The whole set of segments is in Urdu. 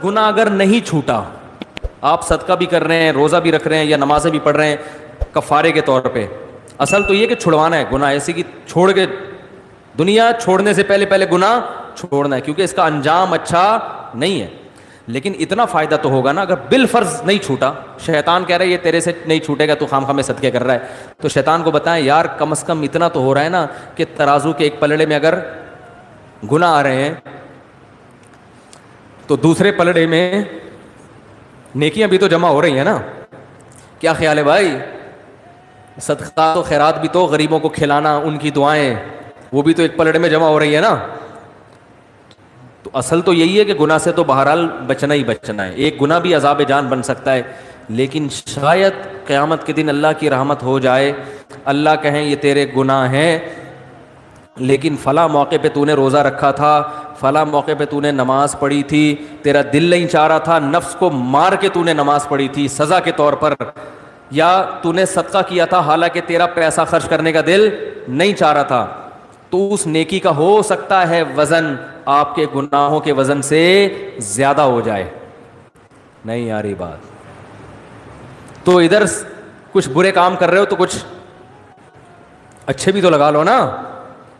گناہ اگر نہیں چھوٹا، آپ صدقہ بھی کر رہے ہیں، روزہ بھی رکھ رہے ہیں یا نمازیں بھی پڑھ رہے ہیں کفارے کے طور پہ، اصل تو یہ کہ چھڑوانا ہے گناہ، ایسے کہ چھوڑ کے دنیا چھوڑنے سے پہلے پہلے گناہ چھوڑنا ہے، کیونکہ اس کا انجام اچھا نہیں ہے. لیکن اتنا فائدہ تو ہوگا نا اگر بالفرض نہیں چھوٹا. شیطان کہہ رہا ہے یہ تیرے سے نہیں چھوٹے گا، تو خام خواہ میں صدقے کر رہا ہے. تو شیطان کو بتائیں یار کم از کم اتنا تو ہو رہا ہے نا کہ ترازو کے ایک پلڑے میں اگر گناہ آ رہے ہیں تو دوسرے پلڑے میں نیکیاں بھی تو جمع ہو رہی ہیں نا. کیا خیال ہے بھائی؟ صدقات و خیرات بھی تو، غریبوں کو کھلانا، ان کی دعائیں، وہ بھی تو ایک پلڑے میں جمع ہو رہی ہے نا. تو اصل تو یہی ہے کہ گناہ سے تو بہرحال بچنا ہی بچنا ہے. ایک گناہ بھی عذاب جان بن سکتا ہے، لیکن شاید قیامت کے دن اللہ کی رحمت ہو جائے، اللہ کہیں یہ تیرے گناہ ہیں لیکن فلاں موقع پہ تو نے روزہ رکھا تھا، فلاں موقع پہ تو نے نماز پڑھی تھی، تیرا دل نہیں چاہ رہا تھا، نفس کو مار کے تو نے نماز پڑھی تھی سزا کے طور پر، یا تو نے صدقہ کیا تھا حالانکہ تیرا پیسہ خرچ کرنے کا دل نہیں چاہ رہا تھا، تو اس نیکی کا ہو سکتا ہے وزن آپ کے گناہوں کے وزن سے زیادہ ہو جائے. نہیں آ رہی بات؟ تو ادھر کچھ برے کام کر رہے ہو تو کچھ اچھے بھی تو لگا لو نا.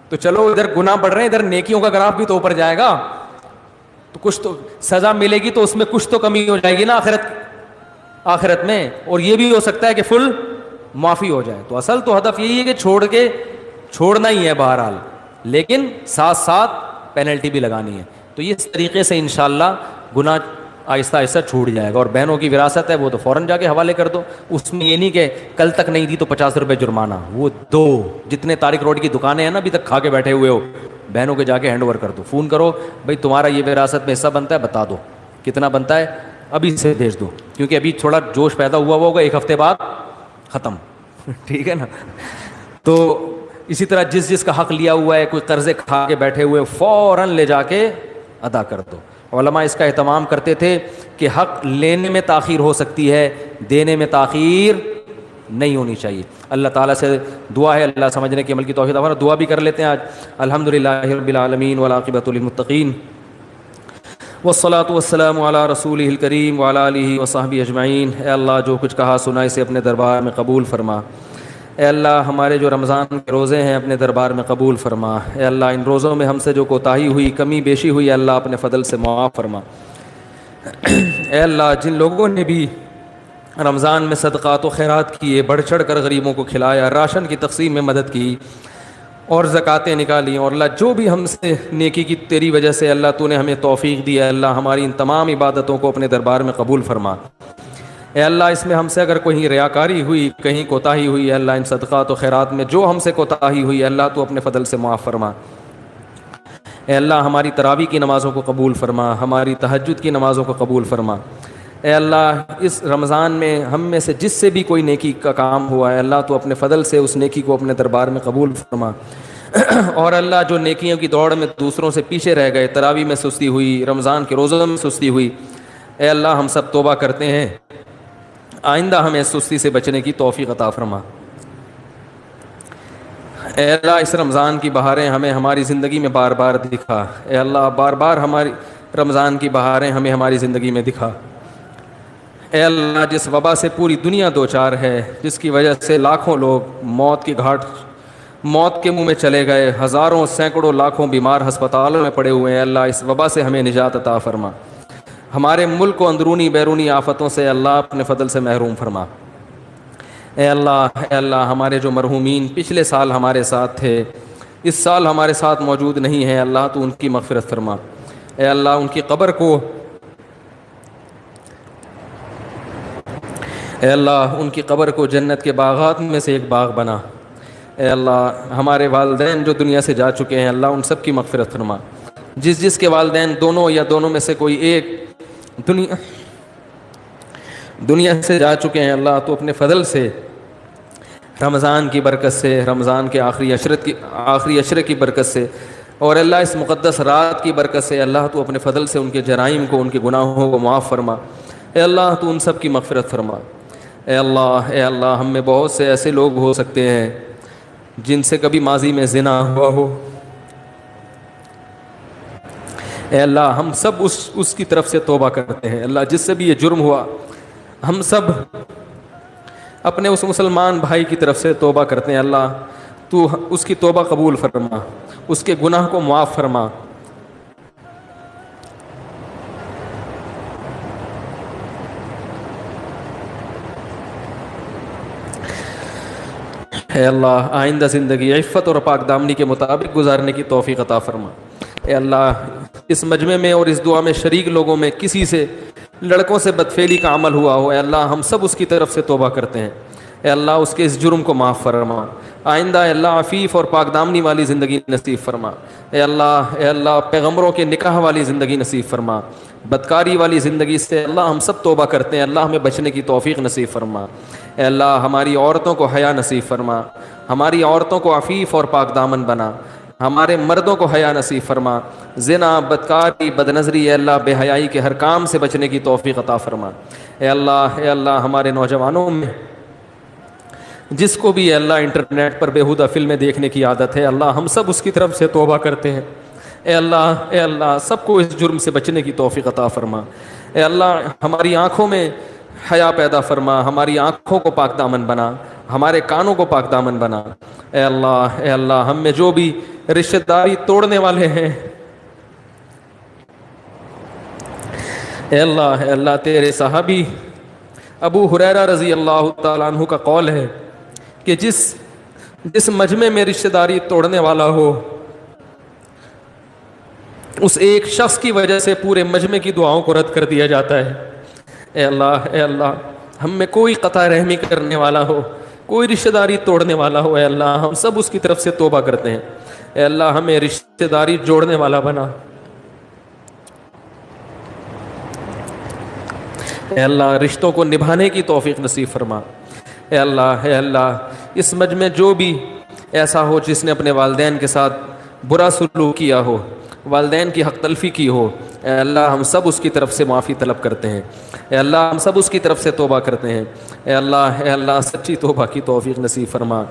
تو چلو ادھر گناہ بڑھ رہے ہیں، ادھر نیکیوں کا گراف بھی تو اوپر جائے گا، تو کچھ تو سزا ملے گی، تو اس میں کچھ تو کمی ہو جائے گی نا آخرت میں. اور یہ بھی ہو سکتا ہے کہ فل معافی ہو جائے. تو اصل تو ہدف یہی ہے کہ چھوڑنا ہی ہے بہرحال، لیکن ساتھ ساتھ پینلٹی بھی لگانی ہے. تو یہ اس طریقے سے انشاءاللہ گناہ آہستہ آہستہ چھوٹ جائے گا. اور بہنوں کی وراثت ہے وہ تو فوراً جا کے حوالے کر دو. اس میں یہ نہیں کہ کل تک نہیں دی تو 50 روپے جرمانہ. وہ دو جتنے طارق روڈ کی دکانیں ہیں نا ابھی تک کھا کے بیٹھے ہوئے ہو، بہنوں کے جا کے ہینڈ اوور کر دو. فون کرو بھائی تمہارا یہ وراثت میں حصہ بنتا ہے، بتا دو کتنا بنتا ہے، ابھی سے بھیج دو، کیونکہ ابھی تھوڑا جوش پیدا ہوا ہوگا، ایک ہفتے بعد ختم. ٹھیک ہے نا؟ تو اسی طرح جس کا حق لیا ہوا ہے، کوئی قرضے کھا کے بیٹھے ہوئے، فوراً لے جا کے ادا کر دو. علماء اس کا اہتمام کرتے تھے کہ حق لینے میں تاخیر ہو سکتی ہے، دینے میں تاخیر نہیں ہونی چاہیے. اللہ تعالیٰ سے دعا ہے اللہ سمجھنے کے عمل کی توفیق عطا. دعا بھی کر لیتے ہیں آج. الحمدللہ رب العالمین والعاقبۃ للمتقین والصلاۃ والسلام علی رسولہ الکریم وعلی آلہ وصحبہ اجمعین. اے اللہ جو کچھ کہا سنا اسے اپنے دربار میں قبول فرما. اے اللہ ہمارے جو رمضان کے روزے ہیں اپنے دربار میں قبول فرما. اے اللہ ان روزوں میں ہم سے جو کوتاہی ہوئی، کمی بیشی ہوئی، اللہ اپنے فضل سے معاف فرما. اے اللہ جن لوگوں نے بھی رمضان میں صدقات و خیرات کیے، بڑھ چڑھ کر غریبوں کو کھلایا، راشن کی تقسیم میں مدد کی اور زکاتیں نکالی، اور اللہ جو بھی ہم سے نیکی کی تیری وجہ سے اللہ تو نے ہمیں توفیق دی، اللہ ہماری ان تمام عبادتوں کو اپنے دربار میں قبول فرما. اے اللہ اس میں ہم سے اگر کہیں ریاکاری ہوئی، کہیں کوتاہی ہوئی، اللہ ان صدقات و خیرات میں جو ہم سے کوتاہی ہوئی اللہ تو اپنے فضل سے معاف فرما. اے اللہ ہماری تراویح کی نمازوں کو قبول فرما، ہماری تہجد کی نمازوں کو قبول فرما. اے اللہ اس رمضان میں ہم میں سے جس سے بھی کوئی نیکی کا کام ہوا ہے اللہ تو اپنے فضل سے اس نیکی کو اپنے دربار میں قبول فرما. اور اللہ جو نیکیوں کی دوڑ میں دوسروں سے پیچھے رہ گئے، تراویح میں سستی ہوئی، رمضان کے روزوں میں سستی ہوئی، اے اللہ ہم سب توبہ کرتے ہیں، آئندہ ہمیں سستی سے بچنے کی توفیق عطا فرما. اے اللہ اس رمضان کی بہاریں ہمیں ہماری زندگی میں بار بار دکھا. اے اللہ بار بار ہماری رمضان کی بہاریں ہمیں ہماری زندگی میں دکھا. اے اللہ جس وبا سے پوری دنیا دوچار ہے، جس کی وجہ سے لاکھوں لوگ موت کے منہ میں چلے گئے، ہزاروں سینکڑوں لاکھوں بیمار ہسپتالوں میں پڑے ہوئے ہیں، اللہ اس وبا سے ہمیں نجات عطا فرما. ہمارے ملک کو اندرونی بیرونی آفتوں سے اللہ اپنے فضل سے محروم فرما. اے اللہ ہمارے جو مرحومین پچھلے سال ہمارے ساتھ تھے، اس سال ہمارے ساتھ موجود نہیں ہیں، اللہ تو ان کی مغفرت فرما. اے اللہ ان کی قبر کو جنت کے باغات میں سے ایک باغ بنا. اے اللہ ہمارے والدین جو دنیا سے جا چکے ہیں اللہ ان سب کی مغفرت فرما. جس کے والدین دونوں یا دونوں میں سے کوئی ایک دنیا سے جا چکے ہیں اللہ تو اپنے فضل سے رمضان کی برکت سے، رمضان کے آخری عشرے کی برکت سے، اور اللہ اس مقدس رات کی برکت سے اللہ تو اپنے فضل سے ان کے جرائم کو، ان کے گناہوں کو معاف فرما. اے اللہ تو ان سب کی مغفرت فرما. اے اللہ ہم میں بہت سے ایسے لوگ ہو سکتے ہیں جن سے کبھی ماضی میں زنا ہوا ہو. اے اللہ ہم سب اس کی طرف سے توبہ کرتے ہیں اللہ، جس سے بھی یہ جرم ہوا ہم سب اپنے اس مسلمان بھائی کی طرف سے توبہ کرتے ہیں اللہ، تو اس کی توبہ قبول فرما، اس کے گناہ کو معاف فرما۔ اے اللہ آئندہ زندگی عفت اور پاک دامنی کے مطابق گزارنے کی توفیق عطا فرما۔ اے اللہ اس مجمع میں اور اس دعا میں شریک لوگوں میں کسی سے لڑکوں سے بدفعلی کا عمل ہوا ہو، اے اللہ ہم سب اس کی طرف سے توبہ کرتے ہیں، اے اللہ اس کے اس جرم کو معاف فرما۔ آئندہ اے اللہ عفیف اور پاک دامنی والی زندگی نصیب فرما۔ اے اللہ پیغمبروں کے نکاح والی زندگی نصیب فرما۔ بدکاری والی زندگی سے اللہ ہم سب توبہ کرتے ہیں، اللہ ہمیں بچنے کی توفیق نصیب فرما۔ اے اللہ ہماری عورتوں کو حیا نصیب فرما، ہماری عورتوں کو عفیف اور پاک دامن بنا، ہمارے مردوں کو حیا نصیب فرما۔ زنا، بدکاری، بدنظری، اے اللہ بے حیائی کے ہر کام سے بچنے کی توفیق عطا فرما۔ اے اللہ ہمارے نوجوانوں میں جس کو بھی اے اللہ انٹرنیٹ پر بیہودہ فلمیں دیکھنے کی عادت ہے، اللہ ہم سب اس کی طرف سے توبہ کرتے ہیں۔ اے اللہ سب کو اس جرم سے بچنے کی توفیق عطا فرما۔ اے اللہ ہماری آنکھوں میں حیا پیدا فرما، ہماری آنکھوں کو پاک دامن بنا، ہمارے کانوں کو پاک دامن بنا۔ اے اللہ ہم میں جو بھی رشتہ داری توڑنے والے ہیں، اے اللہ تیرے صحابی ابو ہریرہ رضی اللہ تعالیٰ عنہ کا قول ہے کہ جس مجمع میں رشتہ داری توڑنے والا ہو، اس ایک شخص کی وجہ سے پورے مجمع کی دعاؤں کو رد کر دیا جاتا ہے۔ اے اللہ ہم میں کوئی قطع رحمی کرنے والا ہو، کوئی رشتہ داری توڑنے والا ہو، اے اللہ ہم سب اس کی طرف سے توبہ کرتے ہیں۔ اے اللہ ہمیں رشتہ داری جوڑنے والا بنا۔ اے اللہ رشتوں کو نبھانے کی توفیق نصیب فرما۔ اے اللہ اس مجمع جو بھی ایسا ہو جس نے اپنے والدین کے ساتھ برا سلوک کیا ہو، والدین کی حق تلفی کی ہو، اے اللہ ہم سب اس کی طرف سے معافی طلب کرتے ہیں۔ اے اللہ ہم سب اس کی طرف سے توبہ کرتے ہیں۔ اے اللہ سچی توبہ کی توفیق نصیب فرما۔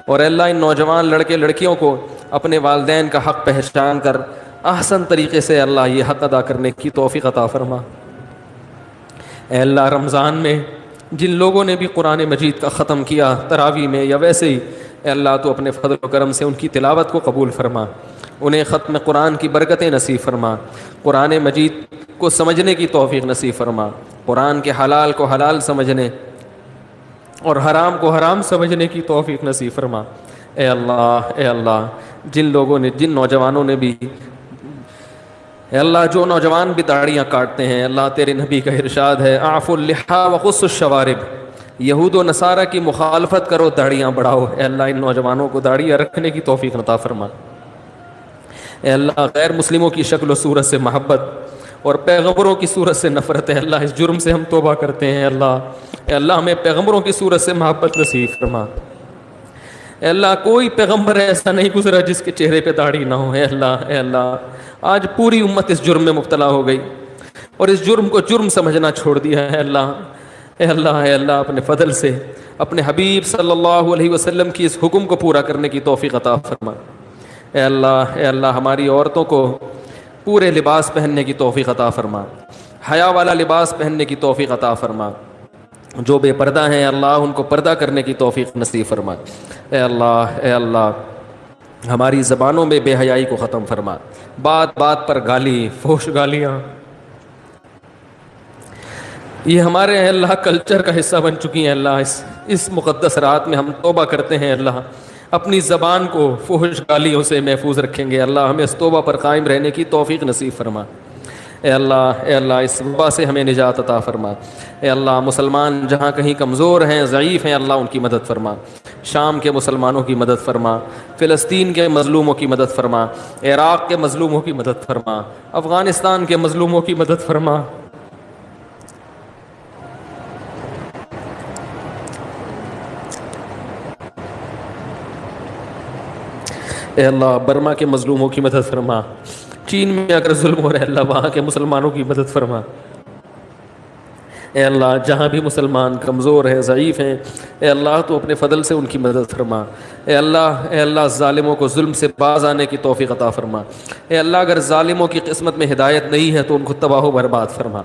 اور اے اللہ ان نوجوان لڑکے لڑکیوں کو اپنے والدین کا حق پہچان کر احسن طریقے سے اللہ یہ حق ادا کرنے کی توفیق عطا فرما۔ اے اللہ رمضان میں جن لوگوں نے بھی قرآن مجید کا ختم کیا تراویح میں یا ویسے ہی، اے اللہ تو اپنے فضل و کرم سے ان کی تلاوت کو قبول فرما، انہیں ختم قرآن کی برکتیں نصیب فرما، قرآن مجید کو سمجھنے کی توفیق نصیب فرما، قرآن کے حلال کو حلال سمجھنے اور حرام کو حرام سمجھنے کی توفیق نصیب فرما۔ اے اللہ جن نوجوانوں نے بھی، اے اللہ جو نوجوان بھی داڑیاں کاٹتے ہیں، اللہ تیرے نبی کا ارشاد ہے اعفوا اللحیٰ وقصوا الشوارب، یہود و نصارہ کی مخالفت کرو داڑیاں بڑھاؤ۔ اے اللہ ان نوجوانوں کو داڑیاں رکھنے کی توفیق عطا فرما۔ اے اللہ غیر مسلموں کی شکل و صورت سے محبت اور پیغمبروں کی صورت سے نفرت ہے، اللہ اس جرم سے ہم توبہ کرتے ہیں۔ اے اللہ ہمیں پیغمبروں کی صورت سے محبت نصیب فرما۔ اے اللہ کوئی پیغمبر ایسا نہیں گزرا جس کے چہرے پہ داڑھی نہ ہو۔ اے اللہ آج پوری امت اس جرم میں مبتلا ہو گئی اور اس جرم کو جرم سمجھنا چھوڑ دیا ہے۔ اے اللہ اپنے فضل سے اپنے حبیب صلی اللہ علیہ وسلم کی اس حکم کو پورا کرنے کی توفیق عطا فرما۔ اے اللہ ہماری عورتوں کو پورے لباس پہننے کی توفیق عطا فرما، حیا والا لباس پہننے کی توفیق عطا فرما، جو بے پردہ ہیں اللہ ان کو پردہ کرنے کی توفیق نصیب فرما۔ اے اللہ ہماری زبانوں میں بے حیائی کو ختم فرما، بات بات پر گالی، فحش گالیاں یہ ہمارے اے اللہ کلچر کا حصہ بن چکی ہیں۔ اللہ اس مقدس رات میں ہم توبہ کرتے ہیں، اللہ اپنی زبان کو فحش گالیوں سے محفوظ رکھیں گے۔ اللہ ہمیں اس توبہ پر قائم رہنے کی توفیق نصیب فرما۔ اے اللہ اس وبا سے ہمیں نجات عطا فرما۔ اے اللہ مسلمان جہاں کہیں کمزور ہیں، ضعیف ہیں، اللہ ان کی مدد فرما، شام کے مسلمانوں کی مدد فرما، فلسطین کے مظلوموں کی مدد فرما، عراق کے مظلوموں کی مدد فرما، افغانستان کے مظلوموں کی مدد فرما۔ اے اللہ برما کے مظلوموں کی مدد فرما، چین میں اگر ظلم ہو رہا ہے اللہ وہاں کے مسلمانوں کی مدد فرما۔ اے اللہ جہاں بھی مسلمان کمزور ہیں ضعیف ہیں اے اللہ تو اپنے فضل سے ان کی مدد فرما. اے اللہ ظالموں کو ظلم سے باز آنے کی توفیق عطا فرما. اے اللہ اگر ظالموں کی قسمت میں ہدایت نہیں ہے تو ان کو تباہ و برباد فرما.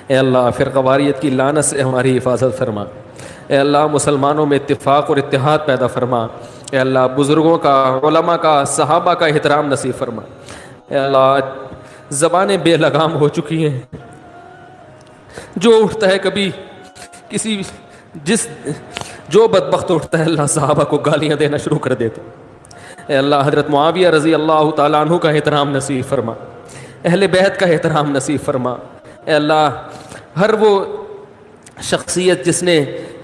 اے اللہ فرقہ واریت کی لعنت سے ہماری حفاظت فرما. اے اللہ مسلمانوں میں اتفاق اور اتحاد پیدا فرما. اے اللہ بزرگوں کا علماء کا صحابہ کا احترام نصیب فرما. اے اللہ زبانیں بے لگام ہو چکی ہیں, جو اٹھتا ہے کبھی کسی جو بدبخت اٹھتا ہے اللہ صحابہ کو گالیاں دینا شروع کر دیتے. اے اللہ حضرت معاویہ رضی اللہ تعالیٰ عنہ کا احترام نصیب فرما, اہل بیت کا احترام نصیب فرما. اے اللہ ہر وہ شخصیت جس نے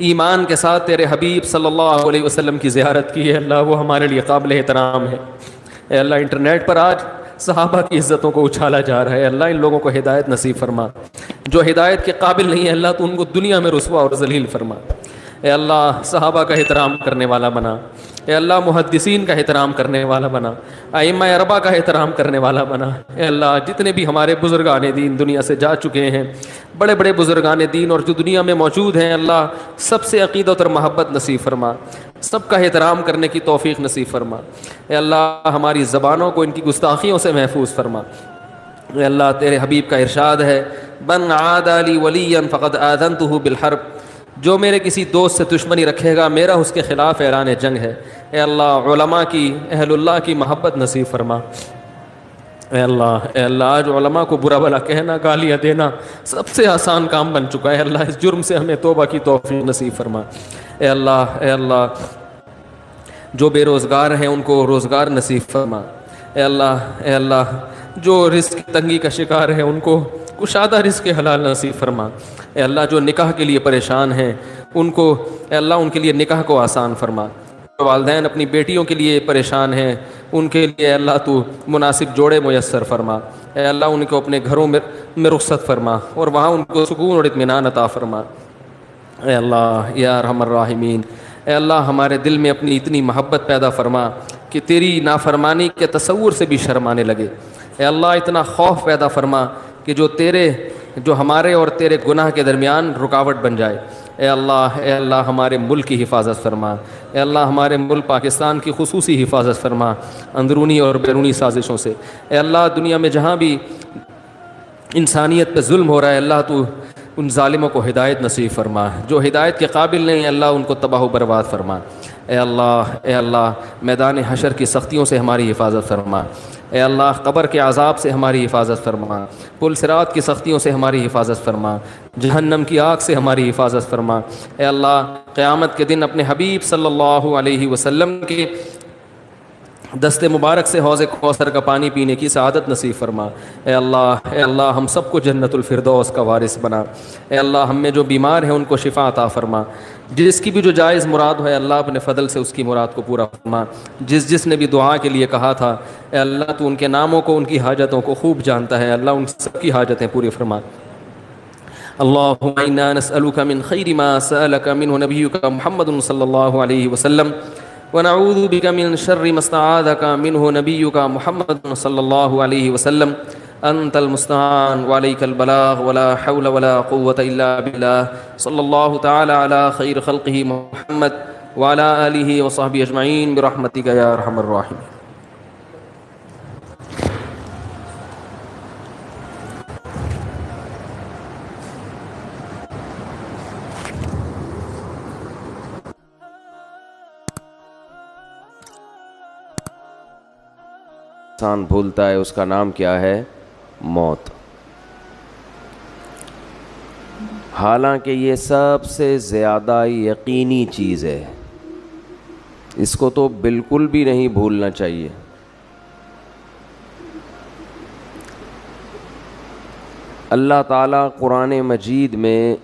ایمان کے ساتھ تیرے حبیب صلی اللہ علیہ وسلم کی زیارت کی ہے اللہ وہ ہمارے لیے قابل احترام ہے. اے اللہ انٹرنیٹ پر آج صحابہ کی عزتوں کو اچھالا جا رہا ہے, اللہ ان لوگوں کو ہدایت نصیب فرما. جو ہدایت کے قابل نہیں ہے اللہ تو ان کو دنیا میں رسوا اور ذلیل فرما. اے اللہ صحابہ کا احترام کرنے والا بنا. اے اللہ محدثین کا احترام کرنے والا بنا. ائمہ اربعہ کا احترام کرنے والا بنا. اے اللہ جتنے بھی ہمارے بزرگان دین دنیا سے جا چکے ہیں, بڑے بڑے بزرگان دین اور جو دنیا میں موجود ہیں اللہ سب سے عقیدت اور محبت نصیب فرما, سب کا احترام کرنے کی توفیق نصیب فرما. اے اللہ ہماری زبانوں کو ان کی گستاخیوں سے محفوظ فرما. اے اللہ تیرے حبیب کا ارشاد ہے من عادى لي وليا فقد آذنته بالحرب, جو میرے کسی دوست سے دشمنی رکھے گا میرا اس کے خلاف اعلان جنگ ہے. اے اللہ علماء کی اہل اللہ کی محبت نصیب فرما. اے اللہ آج علماء کو برا بھلا کہنا گالیاں دینا سب سے آسان کام بن چکا ہے. اللہ اس جرم سے ہمیں توبہ کی توفیق نصیب فرما. اے اللہ جو بے روزگار ہیں ان کو روزگار نصیب فرما. اے اللہ جو رزق کی تنگی کا شکار ہیں ان کو کشادہ رزق حلال نصیب فرما. اے اللہ جو نکاح کے لیے پریشان ہیں ان کو اے اللہ ان کے لیے نکاح کو آسان فرما. جو والدین اپنی بیٹیوں کے لیے پریشان ہیں ان کے لیے اے اللہ تو مناسب جوڑے میسر فرما. اے اللہ ان کو اپنے گھروں میں رخصت فرما اور وہاں ان کو سکون اور اطمینان عطا فرما. اے اللہ یا ارحم الراحمین, اے اللہ ہمارے دل میں اپنی اتنی محبت پیدا فرما کہ تیری نافرمانی کے تصور سے بھی شرم آنے لگے. اے اللہ اتنا خوف پیدا فرما کہ جو ہمارے اور تیرے گناہ کے درمیان رکاوٹ بن جائے. اے اللہ ہمارے ملک کی حفاظت فرما. اے اللہ ہمارے ملک پاکستان کی خصوصی حفاظت فرما اندرونی اور بیرونی سازشوں سے. اے اللہ دنیا میں جہاں بھی انسانیت پہ ظلم ہو رہا ہے اللہ تو ان ظالموں کو ہدایت نصیب فرما. جو ہدایت کے قابل نہیں اللہ ان کو تباہ و برباد فرما. اے اللہ میدان حشر کی سختیوں سے ہماری حفاظت فرما. اے اللہ قبر کے عذاب سے ہماری حفاظت فرما. پل صراط کی سختیوں سے ہماری حفاظت فرما. جہنم کی آگ سے ہماری حفاظت فرما. اے اللہ قیامت کے دن اپنے حبیب صلی اللہ علیہ وسلم کے دست مبارک سے حوض کوثر کا پانی پینے کی سعادت نصیب فرما. اے اللہ ہم سب کو جنت الفردوس کا وارث بنا. اے اللہ ہم میں جو بیمار ہیں ان کو شفا عطا فرما. جس کی بھی جو جائز مراد ہے اللہ اپنے فضل سے اس کی مراد کو پورا فرما. جس نے بھی دعا کے لیے کہا تھا اے اللہ تو ان کے ناموں کو ان کی حاجتوں کو خوب جانتا ہے. اللہ ان سب کی حاجتیں پوری فرما. اللهم انا نسألك من خير ما سألك منه نبيك محمد صلى الله عليه وسلم ونعوذ بك من شر ما استعاذك منه نبيك محمد صلى الله عليه وسلم. انت المستعان وعليك البلاغ ولا حول ولا قوة الا بالله. صلى الله تعالى على خير خلقه محمد وعلى آله وصحبه اجمعين برحمتك يا ارحم الراحمين. انسان بھولتا ہے اس کا نام کیا ہے؟ موت. حالانکہ یہ سب سے زیادہ یقینی چیز ہے, اس کو تو بالکل بھی نہیں بھولنا چاہیے. اللہ تعالیٰ قرآن مجید میں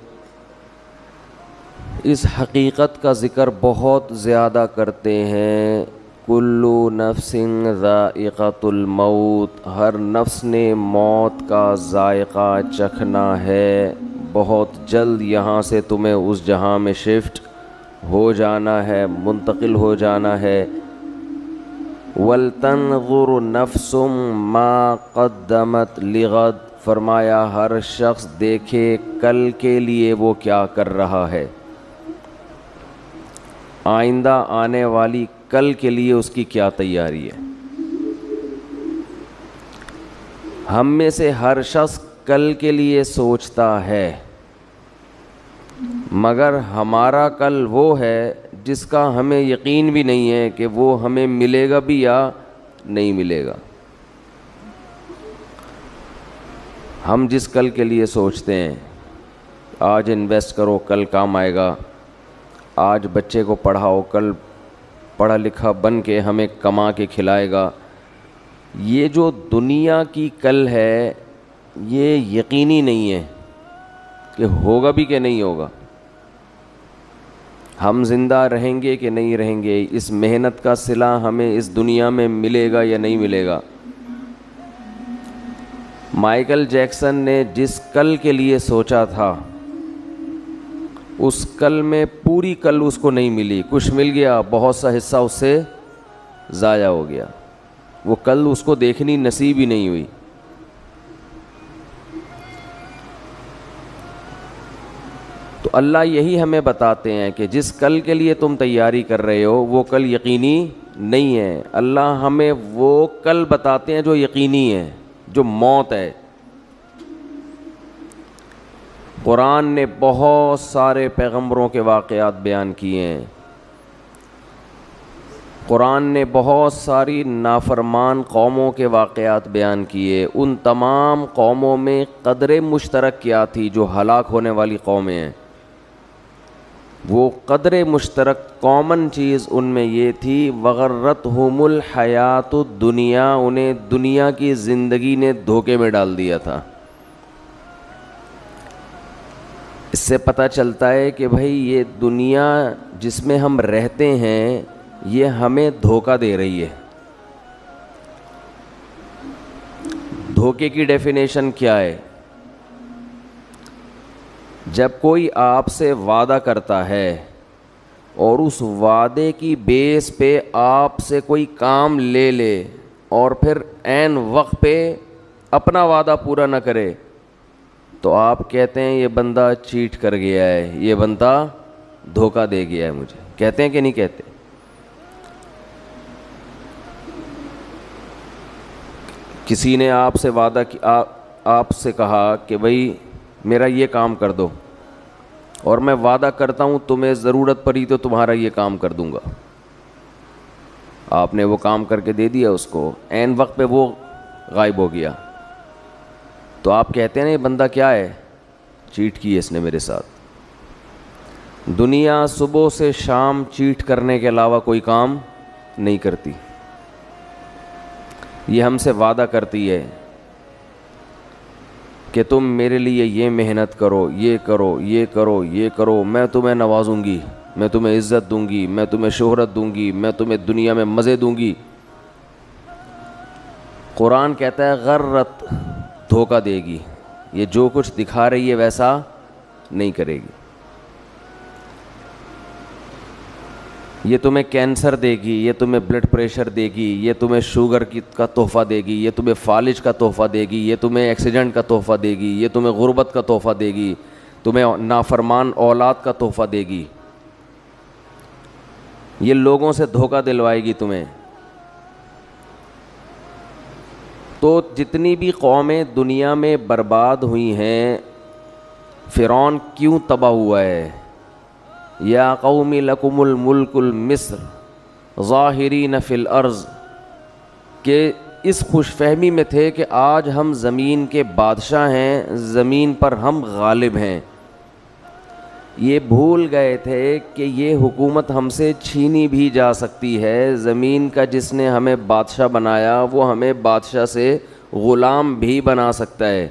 اس حقیقت کا ذکر بہت زیادہ کرتے ہیں. کلو نفس ذائقۃ الموت, ہر نفس نے موت کا ذائقہ چکھنا ہے. بہت جلد یہاں سے تمہیں اس جہاں میں شفٹ ہو جانا ہے, منتقل ہو جانا ہے. وَلْتَنْظُرْ نَفْسٌ مَا قَدَّمَتْ لِغَدٍ, فرمایا ہر شخص دیکھے کل کے لیے وہ کیا کر رہا ہے، آئندہ آنے والی کل کے لیے اس کی کیا تیاری ہے۔ ہم میں سے ہر شخص کل کے لیے سوچتا ہے، مگر ہمارا کل وہ ہے جس کا ہمیں یقین بھی نہیں ہے کہ وہ ہمیں ملے گا بھی یا نہیں ملے گا۔ ہم جس کل کے لیے سوچتے ہیں، آج انویسٹ کرو کل کام آئے گا، آج بچے کو پڑھاؤ کل پڑھا لکھا بن کے ہمیں کما کے کھلائے گا، یہ جو دنیا کی کل ہے یہ یقینی نہیں ہے کہ ہوگا بھی کہ نہیں ہوگا، ہم زندہ رہیں گے کہ نہیں رہیں گے، اس محنت کا صلہ ہمیں اس دنیا میں ملے گا یا نہیں ملے گا۔ مائیکل جیکسن نے جس کل کے لیے سوچا تھا اس کل میں پوری کل اس کو نہیں ملی، کچھ مل گیا، بہت سا حصہ اس سے ضائع ہو گیا، وہ کل اس کو دیکھنی نصیب ہی نہیں ہوئی۔ تو اللہ یہی ہمیں بتاتے ہیں کہ جس کل کے لیے تم تیاری کر رہے ہو وہ کل یقینی نہیں ہے۔ اللہ ہمیں وہ کل بتاتے ہیں جو یقینی ہے، جو موت ہے۔ قرآن نے بہت سارے پیغمبروں کے واقعات بیان کیے ہیں، قرآن نے بہت ساری نافرمان قوموں کے واقعات بیان کیے، ان تمام قوموں میں قدر مشترک کیا تھی جو ہلاک ہونے والی قومیں ہیں، وہ قدر مشترک کامن چیز ان میں یہ تھی وغرتہم الحیات الدنیا، انہیں دنیا کی زندگی نے دھوکے میں ڈال دیا تھا۔ اس سے پتہ چلتا ہے کہ بھائی یہ دنیا جس میں ہم رہتے ہیں یہ ہمیں دھوکہ دے رہی ہے۔ دھوکے کی ڈیفینیشن کیا ہے؟ جب کوئی آپ سے وعدہ کرتا ہے اور اس وعدے کی بیس پہ آپ سے کوئی کام لے لے اور پھر عین وقت پہ اپنا وعدہ پورا نہ کرے تو آپ کہتے ہیں یہ بندہ چیٹ کر گیا ہے، یہ بندہ دھوکہ دے گیا ہے مجھے، کہتے ہیں کہ نہیں کہتے؟ کسی نے آپ سے وعدہ آپ سے کہا کہ بھائی میرا یہ کام کر دو، اور میں وعدہ کرتا ہوں تمہیں ضرورت پڑی تو تمہارا یہ کام کر دوں گا، آپ نے وہ کام کر کے دے دیا اس کو، عین وقت پہ وہ غائب ہو گیا، تو آپ کہتے ہیں نا یہ بندہ کیا ہے، چیٹ کی ہے اس نے میرے ساتھ۔ دنیا صبح سے شام چیٹ کرنے کے علاوہ کوئی کام نہیں کرتی، یہ ہم سے وعدہ کرتی ہے کہ تم میرے لیے یہ محنت کرو، یہ کرو، یہ کرو، یہ کرو، میں تمہیں نوازوں گی، میں تمہیں عزت دوں گی، میں تمہیں شہرت دوں گی، میں تمہیں دنیا میں مزے دوں گی۔ قرآن کہتا ہے غرت، دھوکہ دے گی، یہ جو کچھ دکھا رہی ہے ویسا نہیں کرے گی، یہ تمہیں کینسر دے گی، یہ تمہیں بلڈ پریشر دے گی، یہ تمہیں شوگر کا تحفہ دے گی، یہ تمہیں فالج کا تحفہ دے گی، یہ تمہیں ایکسیڈنٹ کا تحفہ دے گی، یہ تمہیں غربت کا تحفہ دے گی، تمہیں نافرمان اولاد کا تحفہ دے گی، یہ لوگوں سے دھوکہ دلوائے گی تمہیں۔ تو جتنی بھی قومیں دنیا میں برباد ہوئی ہیں، فرعون کیوں تباہ ہوا ہے؟ یا قوم لکم الملک المصر ظاہرین فی الارض، کہ اس خوش فہمی میں تھے کہ آج ہم زمین کے بادشاہ ہیں، زمین پر ہم غالب ہیں، یہ بھول گئے تھے کہ یہ حکومت ہم سے چھینی بھی جا سکتی ہے، زمین کا جس نے ہمیں بادشاہ بنایا وہ ہمیں بادشاہ سے غلام بھی بنا سکتا ہے۔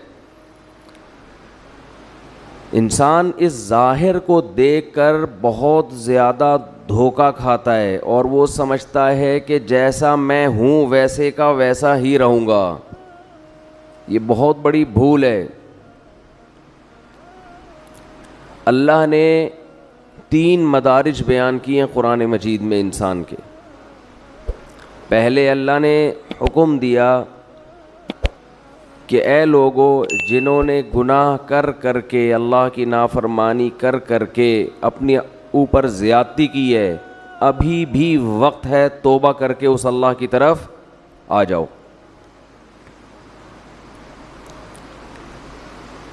انسان اس ظاہر کو دیکھ کر بہت زیادہ دھوکہ کھاتا ہے اور وہ سمجھتا ہے کہ جیسا میں ہوں ویسے کا ویسا ہی رہوں گا، یہ بہت بڑی بھول ہے۔ اللہ نے 3 مدارج بیان کیے ہیں قرآن مجید میں انسان کے۔ پہلے اللہ نے حکم دیا کہ اے لوگو جنہوں نے گناہ کر کر کے اللہ کی نافرمانی کر کر کے اپنے اوپر زیادتی کی ہے، ابھی بھی وقت ہے توبہ کر کے اس اللہ کی طرف آ جاؤ۔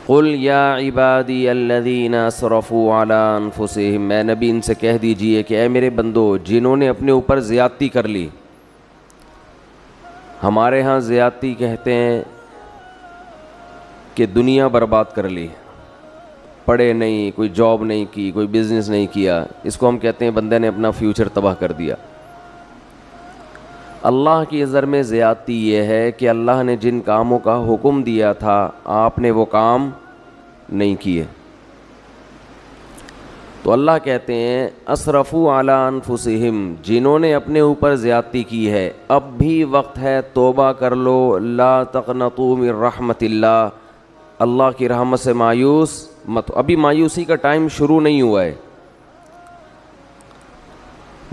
قل یا عبادی الذین اسرفوا علی انفسہم، میں نبی ان سے کہہ دیجئے کہ اے میرے بندو جنہوں نے اپنے اوپر زیادتی کر لی۔ ہمارے ہاں زیادتی کہتے ہیں کہ دنیا برباد کر لی، پڑھے نہیں، کوئی جاب نہیں کی، کوئی بزنس نہیں کیا، اس کو ہم کہتے ہیں بندے نے اپنا فیوچر تباہ کر دیا۔ اللہ کی نظر میں زیادتی یہ ہے کہ اللہ نے جن کاموں کا حکم دیا تھا آپ نے وہ کام نہیں کیے، تو اللہ کہتے ہیں اسرفوا علی انفسہم، جنہوں نے اپنے اوپر زیادتی کی ہے اب بھی وقت ہے توبہ کر لو، لا تقنطوا من رحمت اللہ، اللہ کی رحمت سے مایوس مت، ابھی مایوسی کا ٹائم شروع نہیں ہوا ہے،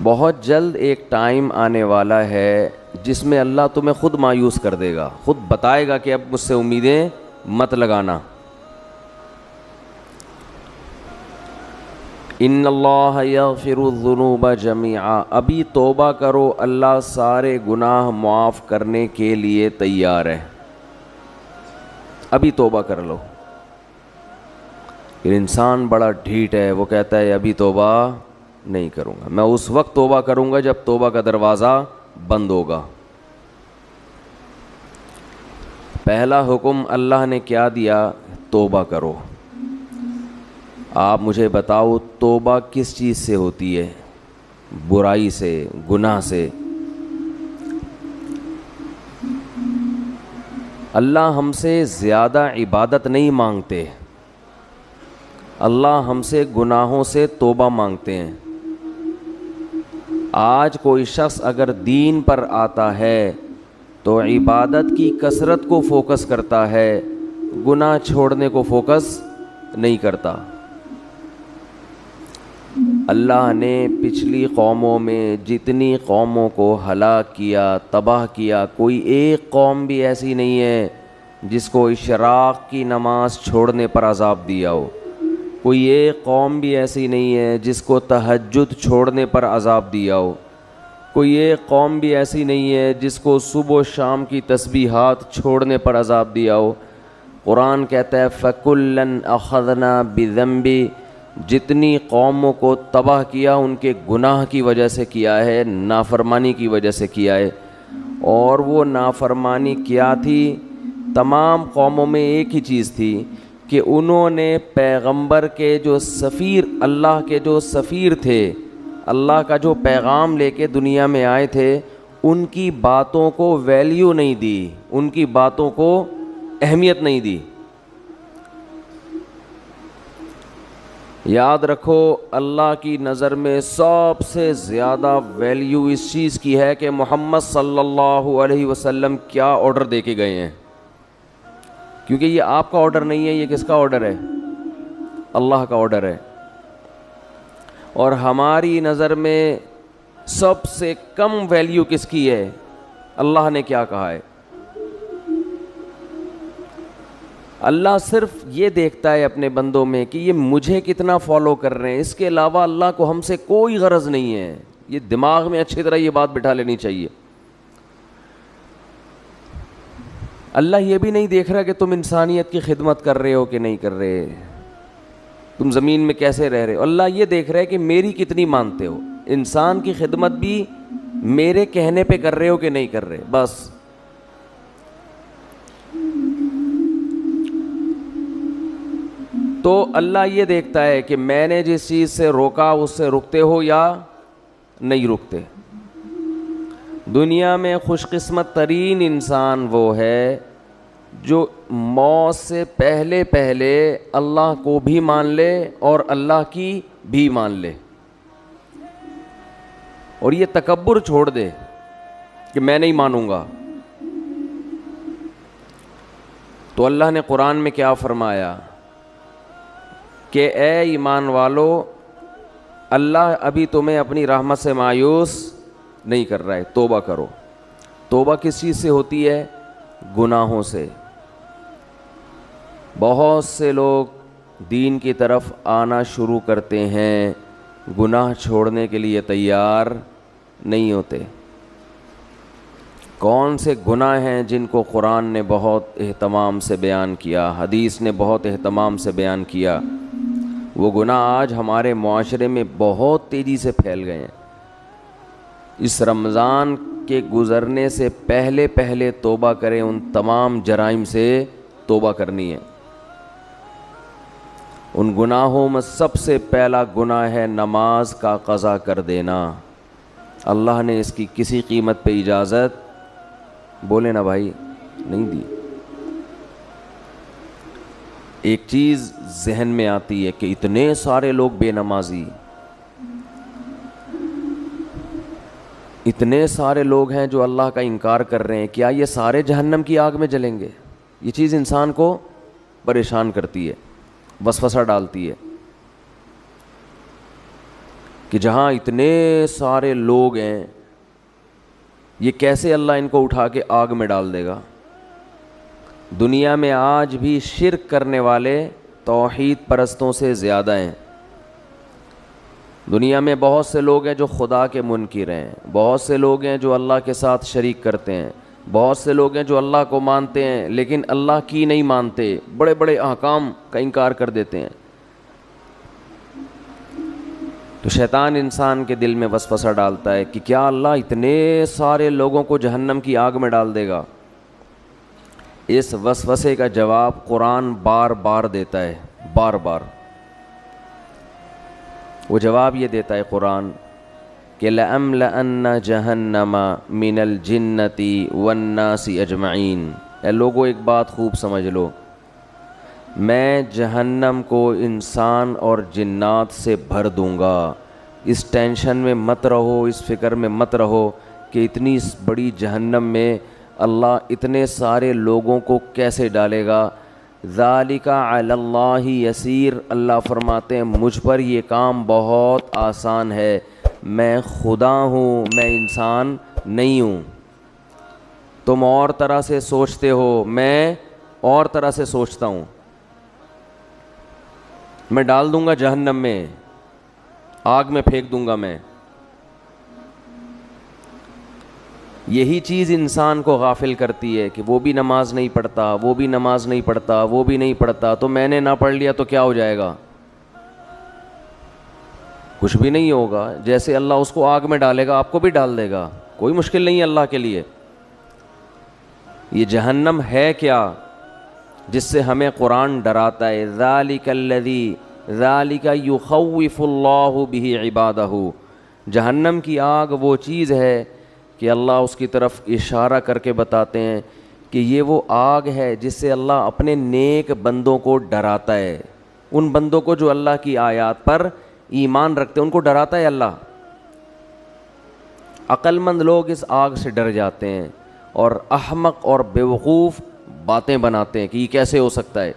بہت جلد ایک ٹائم آنے والا ہے جس میں اللہ تمہیں خود مایوس کر دے گا، خود بتائے گا کہ اب مجھ سے امیدیں مت لگانا۔ ان اللہ یغفر الذنوب جمیعا، ابھی توبہ کرو، اللہ سارے گناہ معاف کرنے کے لیے تیار ہے، ابھی توبہ کر لو۔ پھر انسان بڑا ڈھیٹ ہے، وہ کہتا ہے ابھی توبہ نہیں کروں گا، میں اس وقت توبہ کروں گا جب توبہ کا دروازہ بند ہوگا۔ پہلا حکم اللہ نے کیا دیا؟ توبہ کرو۔ آپ مجھے بتاؤ توبہ کس چیز سے ہوتی ہے؟ برائی سے، گناہ سے۔ اللہ ہم سے زیادہ عبادت نہیں مانگتے، اللہ ہم سے گناہوں سے توبہ مانگتے ہیں۔ آج کوئی شخص اگر دین پر آتا ہے تو عبادت کی کثرت کو فوکس کرتا ہے، گناہ چھوڑنے کو فوکس نہیں کرتا۔ اللہ نے پچھلی قوموں میں جتنی قوموں کو ہلاک کیا، تباہ کیا، کوئی ایک قوم بھی ایسی نہیں ہے جس کو اشراق کی نماز چھوڑنے پر عذاب دیا ہو، کوئی ایک قوم بھی ایسی نہیں ہے جس کو تہجد چھوڑنے پر عذاب دیا ہو، کوئی ایک قوم بھی ایسی نہیں ہے جس کو صبح و شام کی تسبیحات چھوڑنے پر عذاب دیا ہو۔ قرآن کہتا ہے فَكُلًّا أَخَذْنَا بِذَنبِ، جتنی قوموں کو تباہ کیا ان کے گناہ کی وجہ سے کیا ہے، نافرمانی کی وجہ سے کیا ہے، اور وہ نافرمانی کیا تھی؟ تمام قوموں میں ایک ہی چیز تھی کہ انہوں نے پیغمبر کے جو سفیر، اللہ کے جو سفیر تھے، اللہ کا جو پیغام لے کے دنیا میں آئے تھے، ان کی باتوں کو ویلیو نہیں دی، ان کی باتوں کو اہمیت نہیں دی۔ یاد رکھو اللہ کی نظر میں سب سے زیادہ ویلیو اس چیز کی ہے کہ محمد صلی اللہ علیہ وسلم کیا آرڈر دے کے گئے ہیں، کیونکہ یہ آپ کا آرڈر نہیں ہے، یہ کس کا آرڈر ہے؟ اللہ کا آرڈر ہے۔ اور ہماری نظر میں سب سے کم ویلیو کس کی ہے؟ اللہ نے کیا کہا ہے؟ اللہ صرف یہ دیکھتا ہے اپنے بندوں میں کہ یہ مجھے کتنا فالو کر رہے ہیں، اس کے علاوہ اللہ کو ہم سے کوئی غرض نہیں ہے۔ یہ دماغ میں اچھی طرح یہ بات بٹھا لینی چاہیے۔ اللہ یہ بھی نہیں دیکھ رہا کہ تم انسانیت کی خدمت کر رہے ہو کہ نہیں کر رہے، تم زمین میں کیسے رہ رہے ہو۔ اللہ یہ دیکھ رہا ہے کہ میری کتنی مانتے ہو، انسان کی خدمت بھی میرے کہنے پہ کر رہے ہو کہ نہیں کر رہے، بس۔ تو اللہ یہ دیکھتا ہے کہ میں نے جس چیز سے روکا اس سے رکتے ہو یا نہیں رکتے۔ دنیا میں خوش قسمت ترین انسان وہ ہے جو موت سے پہلے پہلے اللہ کو بھی مان لے اور اللہ کی بھی مان لے، اور یہ تکبر چھوڑ دے کہ میں نہیں مانوں گا۔ تو اللہ نے قرآن میں کیا فرمایا کہ اے ایمان والو، اللہ ابھی تمہیں اپنی رحمت سے مایوس نہیں کر رہا ہے، توبہ کرو۔ توبہ کس چیز سے ہوتی ہے؟ گناہوں سے۔ بہت سے لوگ دین کی طرف آنا شروع کرتے ہیں، گناہ چھوڑنے کے لیے تیار نہیں ہوتے۔ کون سے گناہ ہیں جن کو قرآن نے بہت اہتمام سے بیان کیا، حدیث نے بہت اہتمام سے بیان کیا؟ وہ گناہ آج ہمارے معاشرے میں بہت تیزی سے پھیل گئے ہیں۔ اس رمضان کے گزرنے سے پہلے پہلے توبہ کریں، ان تمام جرائم سے توبہ کرنی ہے۔ ان گناہوں میں سب سے پہلا گناہ ہے نماز کا قضا کر دینا۔ اللہ نے اس کی کسی قیمت پہ اجازت، بولے نا بھائی، نہیں دی۔ ایک چیز ذہن میں آتی ہے کہ اتنے سارے لوگ بے نمازی، اتنے سارے لوگ ہیں جو اللہ کا انکار کر رہے ہیں، کیا یہ سارے جہنم کی آگ میں جلیں گے؟ یہ چیز انسان کو پریشان کرتی ہے، وسوسہ ڈالتی ہے کہ جہاں اتنے سارے لوگ ہیں، یہ کیسے اللہ ان کو اٹھا کے آگ میں ڈال دے گا؟ دنیا میں آج بھی شرک کرنے والے توحید پرستوں سے زیادہ ہیں۔ دنیا میں بہت سے لوگ ہیں جو خدا کے منکر ہیں، بہت سے لوگ ہیں جو اللہ کے ساتھ شریک کرتے ہیں، بہت سے لوگ ہیں جو اللہ کو مانتے ہیں لیکن اللہ کی نہیں مانتے، بڑے بڑے احکام کا انکار کر دیتے ہیں۔ تو شیطان انسان کے دل میں وسوسہ ڈالتا ہے کہ کیا اللہ اتنے سارے لوگوں کو جہنم کی آگ میں ڈال دے گا؟ اس وسوسے کا جواب قرآن بار بار دیتا ہے، بار بار وہ جواب یہ دیتا ہے قرآن کہ لَأَمْلَأَنَّ جَهَنَّمَ مِنَ الْجِنَّةِ وَالنَّاسِ أَجْمَعِينَ۔ اے لوگو ایک بات خوب سمجھ لو، میں جہنم کو انسان اور جنات سے بھر دوں گا۔ اس ٹینشن میں مت رہو، اس فکر میں مت رہو کہ اتنی بڑی جہنم میں اللہ اتنے سارے لوگوں کو کیسے ڈالے گا۔ ذَلِكَ عَلَى اللَّهِ يَسِيرٌ، اللہ فرماتے ہیں مجھ پر یہ کام بہت آسان ہے، میں خدا ہوں، میں انسان نہیں ہوں۔ تم اور طرح سے سوچتے ہو، میں اور طرح سے سوچتا ہوں۔ میں ڈال دوں گا جہنم میں، آگ میں پھینک دوں گا میں۔ یہی چیز انسان کو غافل کرتی ہے کہ وہ بھی نماز نہیں پڑھتا، وہ بھی نماز نہیں پڑھتا، وہ بھی نہیں پڑھتا، تو میں نے نہ پڑھ لیا تو کیا ہو جائے گا؟ کچھ بھی نہیں ہوگا، جیسے اللہ اس کو آگ میں ڈالے گا آپ کو بھی ڈال دے گا، کوئی مشکل نہیں ہے اللہ کے لیے۔ یہ جہنم ہے کیا جس سے ہمیں قرآن ڈراتا ہے؟ ذَلِكَ الَّذِي ذَلِكَ يُخَوِّفُ اللَّهُ بِهِ عِبَادَهُ۔ جہنم کی آگ وہ چیز ہے کہ اللہ اس کی طرف اشارہ کر کے بتاتے ہیں کہ یہ وہ آگ ہے جس سے اللہ اپنے نیک بندوں کو ڈراتا ہے، ان بندوں کو جو اللہ کی آیات پر ایمان رکھتے ہیں ان کو ڈراتا ہے اللہ۔ عقل مند لوگ اس آگ سے ڈر جاتے ہیں اور احمق اور بیوقوف باتیں بناتے ہیں کہ یہ کیسے ہو سکتا ہے۔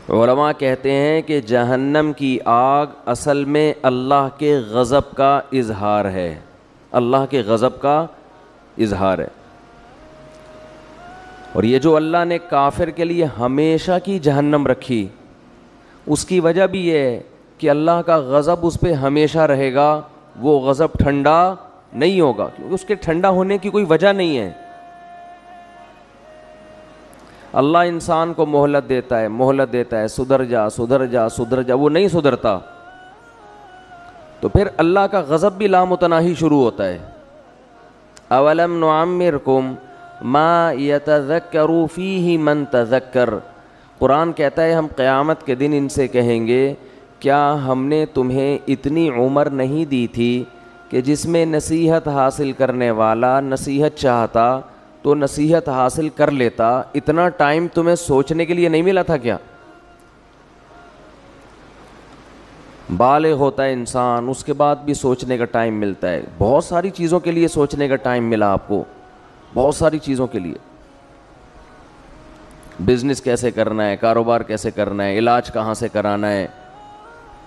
علماء کہتے ہیں کہ جہنم کی آگ اصل میں اللہ کے غضب کا اظہار ہے، اللہ کے غضب کا اظہار ہے۔ اور یہ جو اللہ نے کافر کے لیے ہمیشہ کی جہنم رکھی، اس کی وجہ بھی یہ ہے کہ اللہ کا غضب اس پہ ہمیشہ رہے گا، وہ غضب ٹھنڈا نہیں ہوگا، کیونکہ اس کے ٹھنڈا ہونے کی کوئی وجہ نہیں ہے۔ اللہ انسان کو مہلت دیتا ہے، سدھر جا سدھر جا سدھر جا، وہ نہیں سدھرتا، تو پھر اللہ کا غضب بھی لامتناہی شروع ہوتا ہے۔ اولم نعمرکم ما یتذکر فیہ من تذکر، قرآن کہتا ہے ہم قیامت کے دن ان سے کہیں گے کیا ہم نے تمہیں اتنی عمر نہیں دی تھی کہ جس میں نصیحت حاصل کرنے والا نصیحت چاہتا تو نصیحت حاصل کر لیتا، اتنا ٹائم تمہیں سوچنے کے لیے نہیں ملا تھا کیا؟ بالغ ہوتا ہے انسان، اس کے بعد بھی سوچنے کا ٹائم ملتا ہے، بہت ساری چیزوں کے لیے سوچنے کا ٹائم ملا آپ کو، بہت ساری چیزوں کے لیے، بزنس کیسے کرنا ہے، کاروبار کیسے کرنا ہے، علاج کہاں سے کرانا ہے،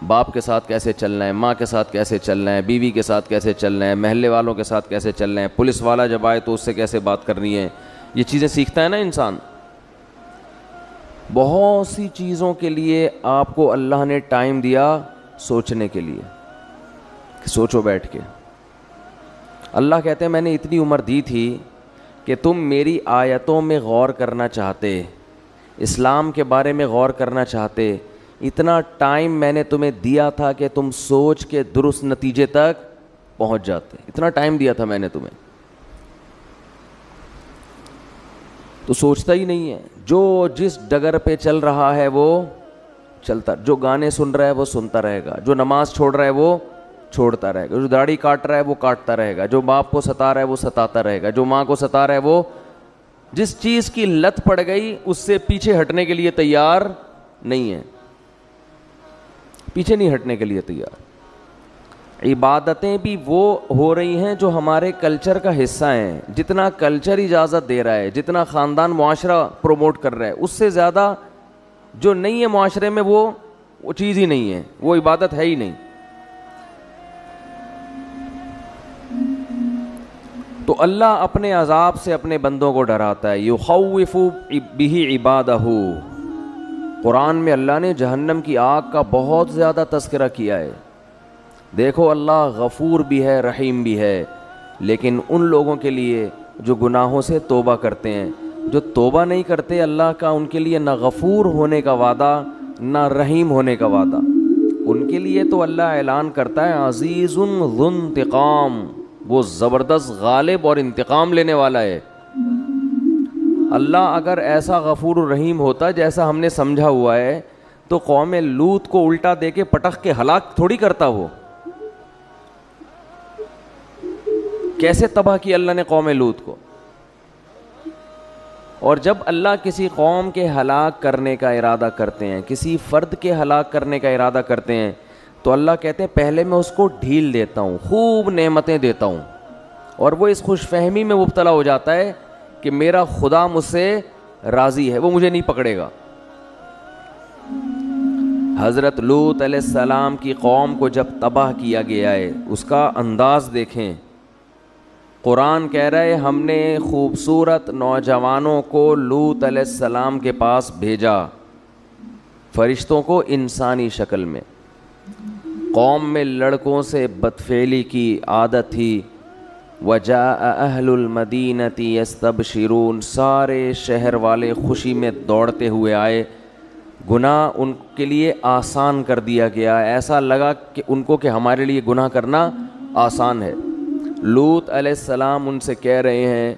باپ کے ساتھ کیسے چلنا ہے، ماں کے ساتھ کیسے چلنا ہے، بیوی کے ساتھ کیسے چلنا ہے، محلے والوں کے ساتھ کیسے چلنا ہے، پولیس والا جب آئے تو اس سے کیسے بات کرنی ہے، یہ چیزیں سیکھتا ہے نا انسان. بہت سی چیزوں کے لیے آپ کو اللہ نے ٹائم دیا سوچنے کے لیے, سوچو بیٹھ کے. اللہ کہتے ہیں میں نے اتنی عمر دی تھی کہ تم میری آیتوں میں غور کرنا چاہتے, اسلام کے بارے میں غور کرنا چاہتے, اتنا ٹائم میں نے تمہیں دیا تھا کہ تم سوچ کے درست نتیجے تک پہنچ جاتے, اتنا ٹائم دیا تھا میں نے تمہیں. تو سوچتا ہی نہیں ہے. جو جس ڈگر پہ چل رہا ہے وہ چلتا, جو گانے سن رہا ہے وہ سنتا رہے گا, جو نماز چھوڑ رہا ہے وہ چھوڑتا رہے گا, جو داڑھی کاٹ رہا ہے وہ کاٹتا رہے گا, جو باپ کو ستا رہا ہے وہ ستاتا رہے گا, جو ماں کو ستا رہا ہے وہ, جس چیز کی لت پڑ گئی اس سے پیچھے ہٹنے کے لیے تیار نہیں ہے, پیچھے نہیں ہٹنے کے لیے تیار. عبادتیں بھی وہ ہو رہی ہیں جو ہمارے کلچر کا حصہ ہیں. جتنا کلچر اجازت دے رہا ہے, جتنا خاندان معاشرہ پروموٹ کر رہا ہے, اس سے زیادہ جو نہیں ہے معاشرے میں وہ چیز ہی نہیں ہے, وہ عبادت ہے ہی نہیں. تو اللہ اپنے عذاب سے اپنے بندوں کو ڈراتا ہے. یخوف بہ عبادہ. قرآن میں اللہ نے جہنم کی آگ کا بہت زیادہ تذکرہ کیا ہے. دیکھو اللہ غفور بھی ہے, رحیم بھی ہے, لیکن ان لوگوں کے لیے جو گناہوں سے توبہ کرتے ہیں, جو توبہ نہیں کرتے, اللہ کا ان کے لیے نہ غفور ہونے کا وعدہ نہ رحیم ہونے کا وعدہ. ان کے لیے تو اللہ اعلان کرتا ہے عزیز ذو انتقام, وہ زبردست غالب اور انتقام لینے والا ہے. اللہ اگر ایسا غفور الرحیم ہوتا جیسا ہم نے سمجھا ہوا ہے تو قوم لوط کو الٹا دے کے پٹخ کے ہلاک تھوڑی کرتا. وہ کیسے تباہ کی اللہ نے قوم لوط کو. اور جب اللہ کسی قوم کے ہلاک کرنے کا ارادہ کرتے ہیں, کسی فرد کے ہلاک کرنے کا ارادہ کرتے ہیں, تو اللہ کہتے ہیں پہلے میں اس کو ڈھیل دیتا ہوں, خوب نعمتیں دیتا ہوں, اور وہ اس خوش فہمی میں مبتلا ہو جاتا ہے کہ میرا خدا مجھ سے راضی ہے, وہ مجھے نہیں پکڑے گا. حضرت لوط علیہ السلام کی قوم کو جب تباہ کیا گیا ہے, اس کا انداز دیکھیں. قرآن کہہ رہا ہے ہم نے خوبصورت نوجوانوں کو لوط علیہ السلام کے پاس بھیجا, فرشتوں کو انسانی شکل میں. قوم میں لڑکوں سے بدفعلی کی عادت تھی. وجاء اہل المدینۃ یستبشرون, سارے شہر والے خوشی میں دوڑتے ہوئے آئے. گناہ ان کے لیے آسان کر دیا گیا, ایسا لگا کہ ان کو کہ ہمارے لیے گناہ کرنا آسان ہے. لوط علیہ السلام ان سے کہہ رہے ہیں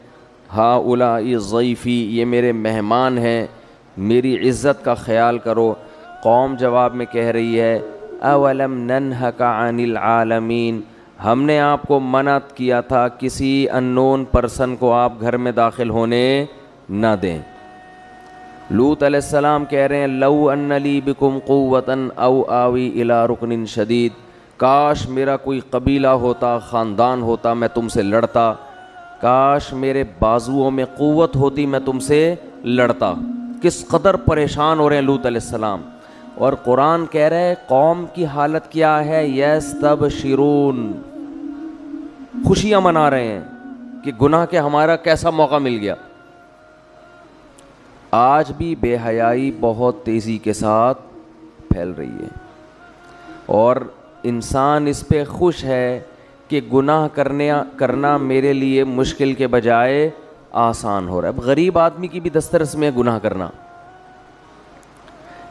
ہؤلاء ضیفی, یہ میرے مہمان ہیں, میری عزت کا خیال کرو. قوم جواب میں کہہ رہی ہے اولم ننہک عن العالمین, ہم نے آپ کو منع کیا تھا کسی اننون پرسن کو آپ گھر میں داخل ہونے نہ دیں. لوط علیہ السلام کہہ رہے ہیں لو ان لی بکم قوۃ او آوی الی رکن شدید, کاش میرا کوئی قبیلہ ہوتا, خاندان ہوتا, میں تم سے لڑتا. کاش میرے بازوؤں میں قوت ہوتی, میں تم سے لڑتا. کس قدر پریشان ہو رہے ہیں لوط علیہ السلام. اور قرآن کہہ رہے قوم کی حالت کیا ہے, یستبشرون, خوشیاں منا رہے ہیں کہ گناہ کے ہمارا کیسا موقع مل گیا. آج بھی بے حیائی بہت تیزی کے ساتھ پھیل رہی ہے, اور انسان اس پہ خوش ہے کہ گناہ کرنا میرے لیے مشکل کے بجائے آسان ہو رہا ہے. اب غریب آدمی کی بھی دسترس میں گناہ کرنا,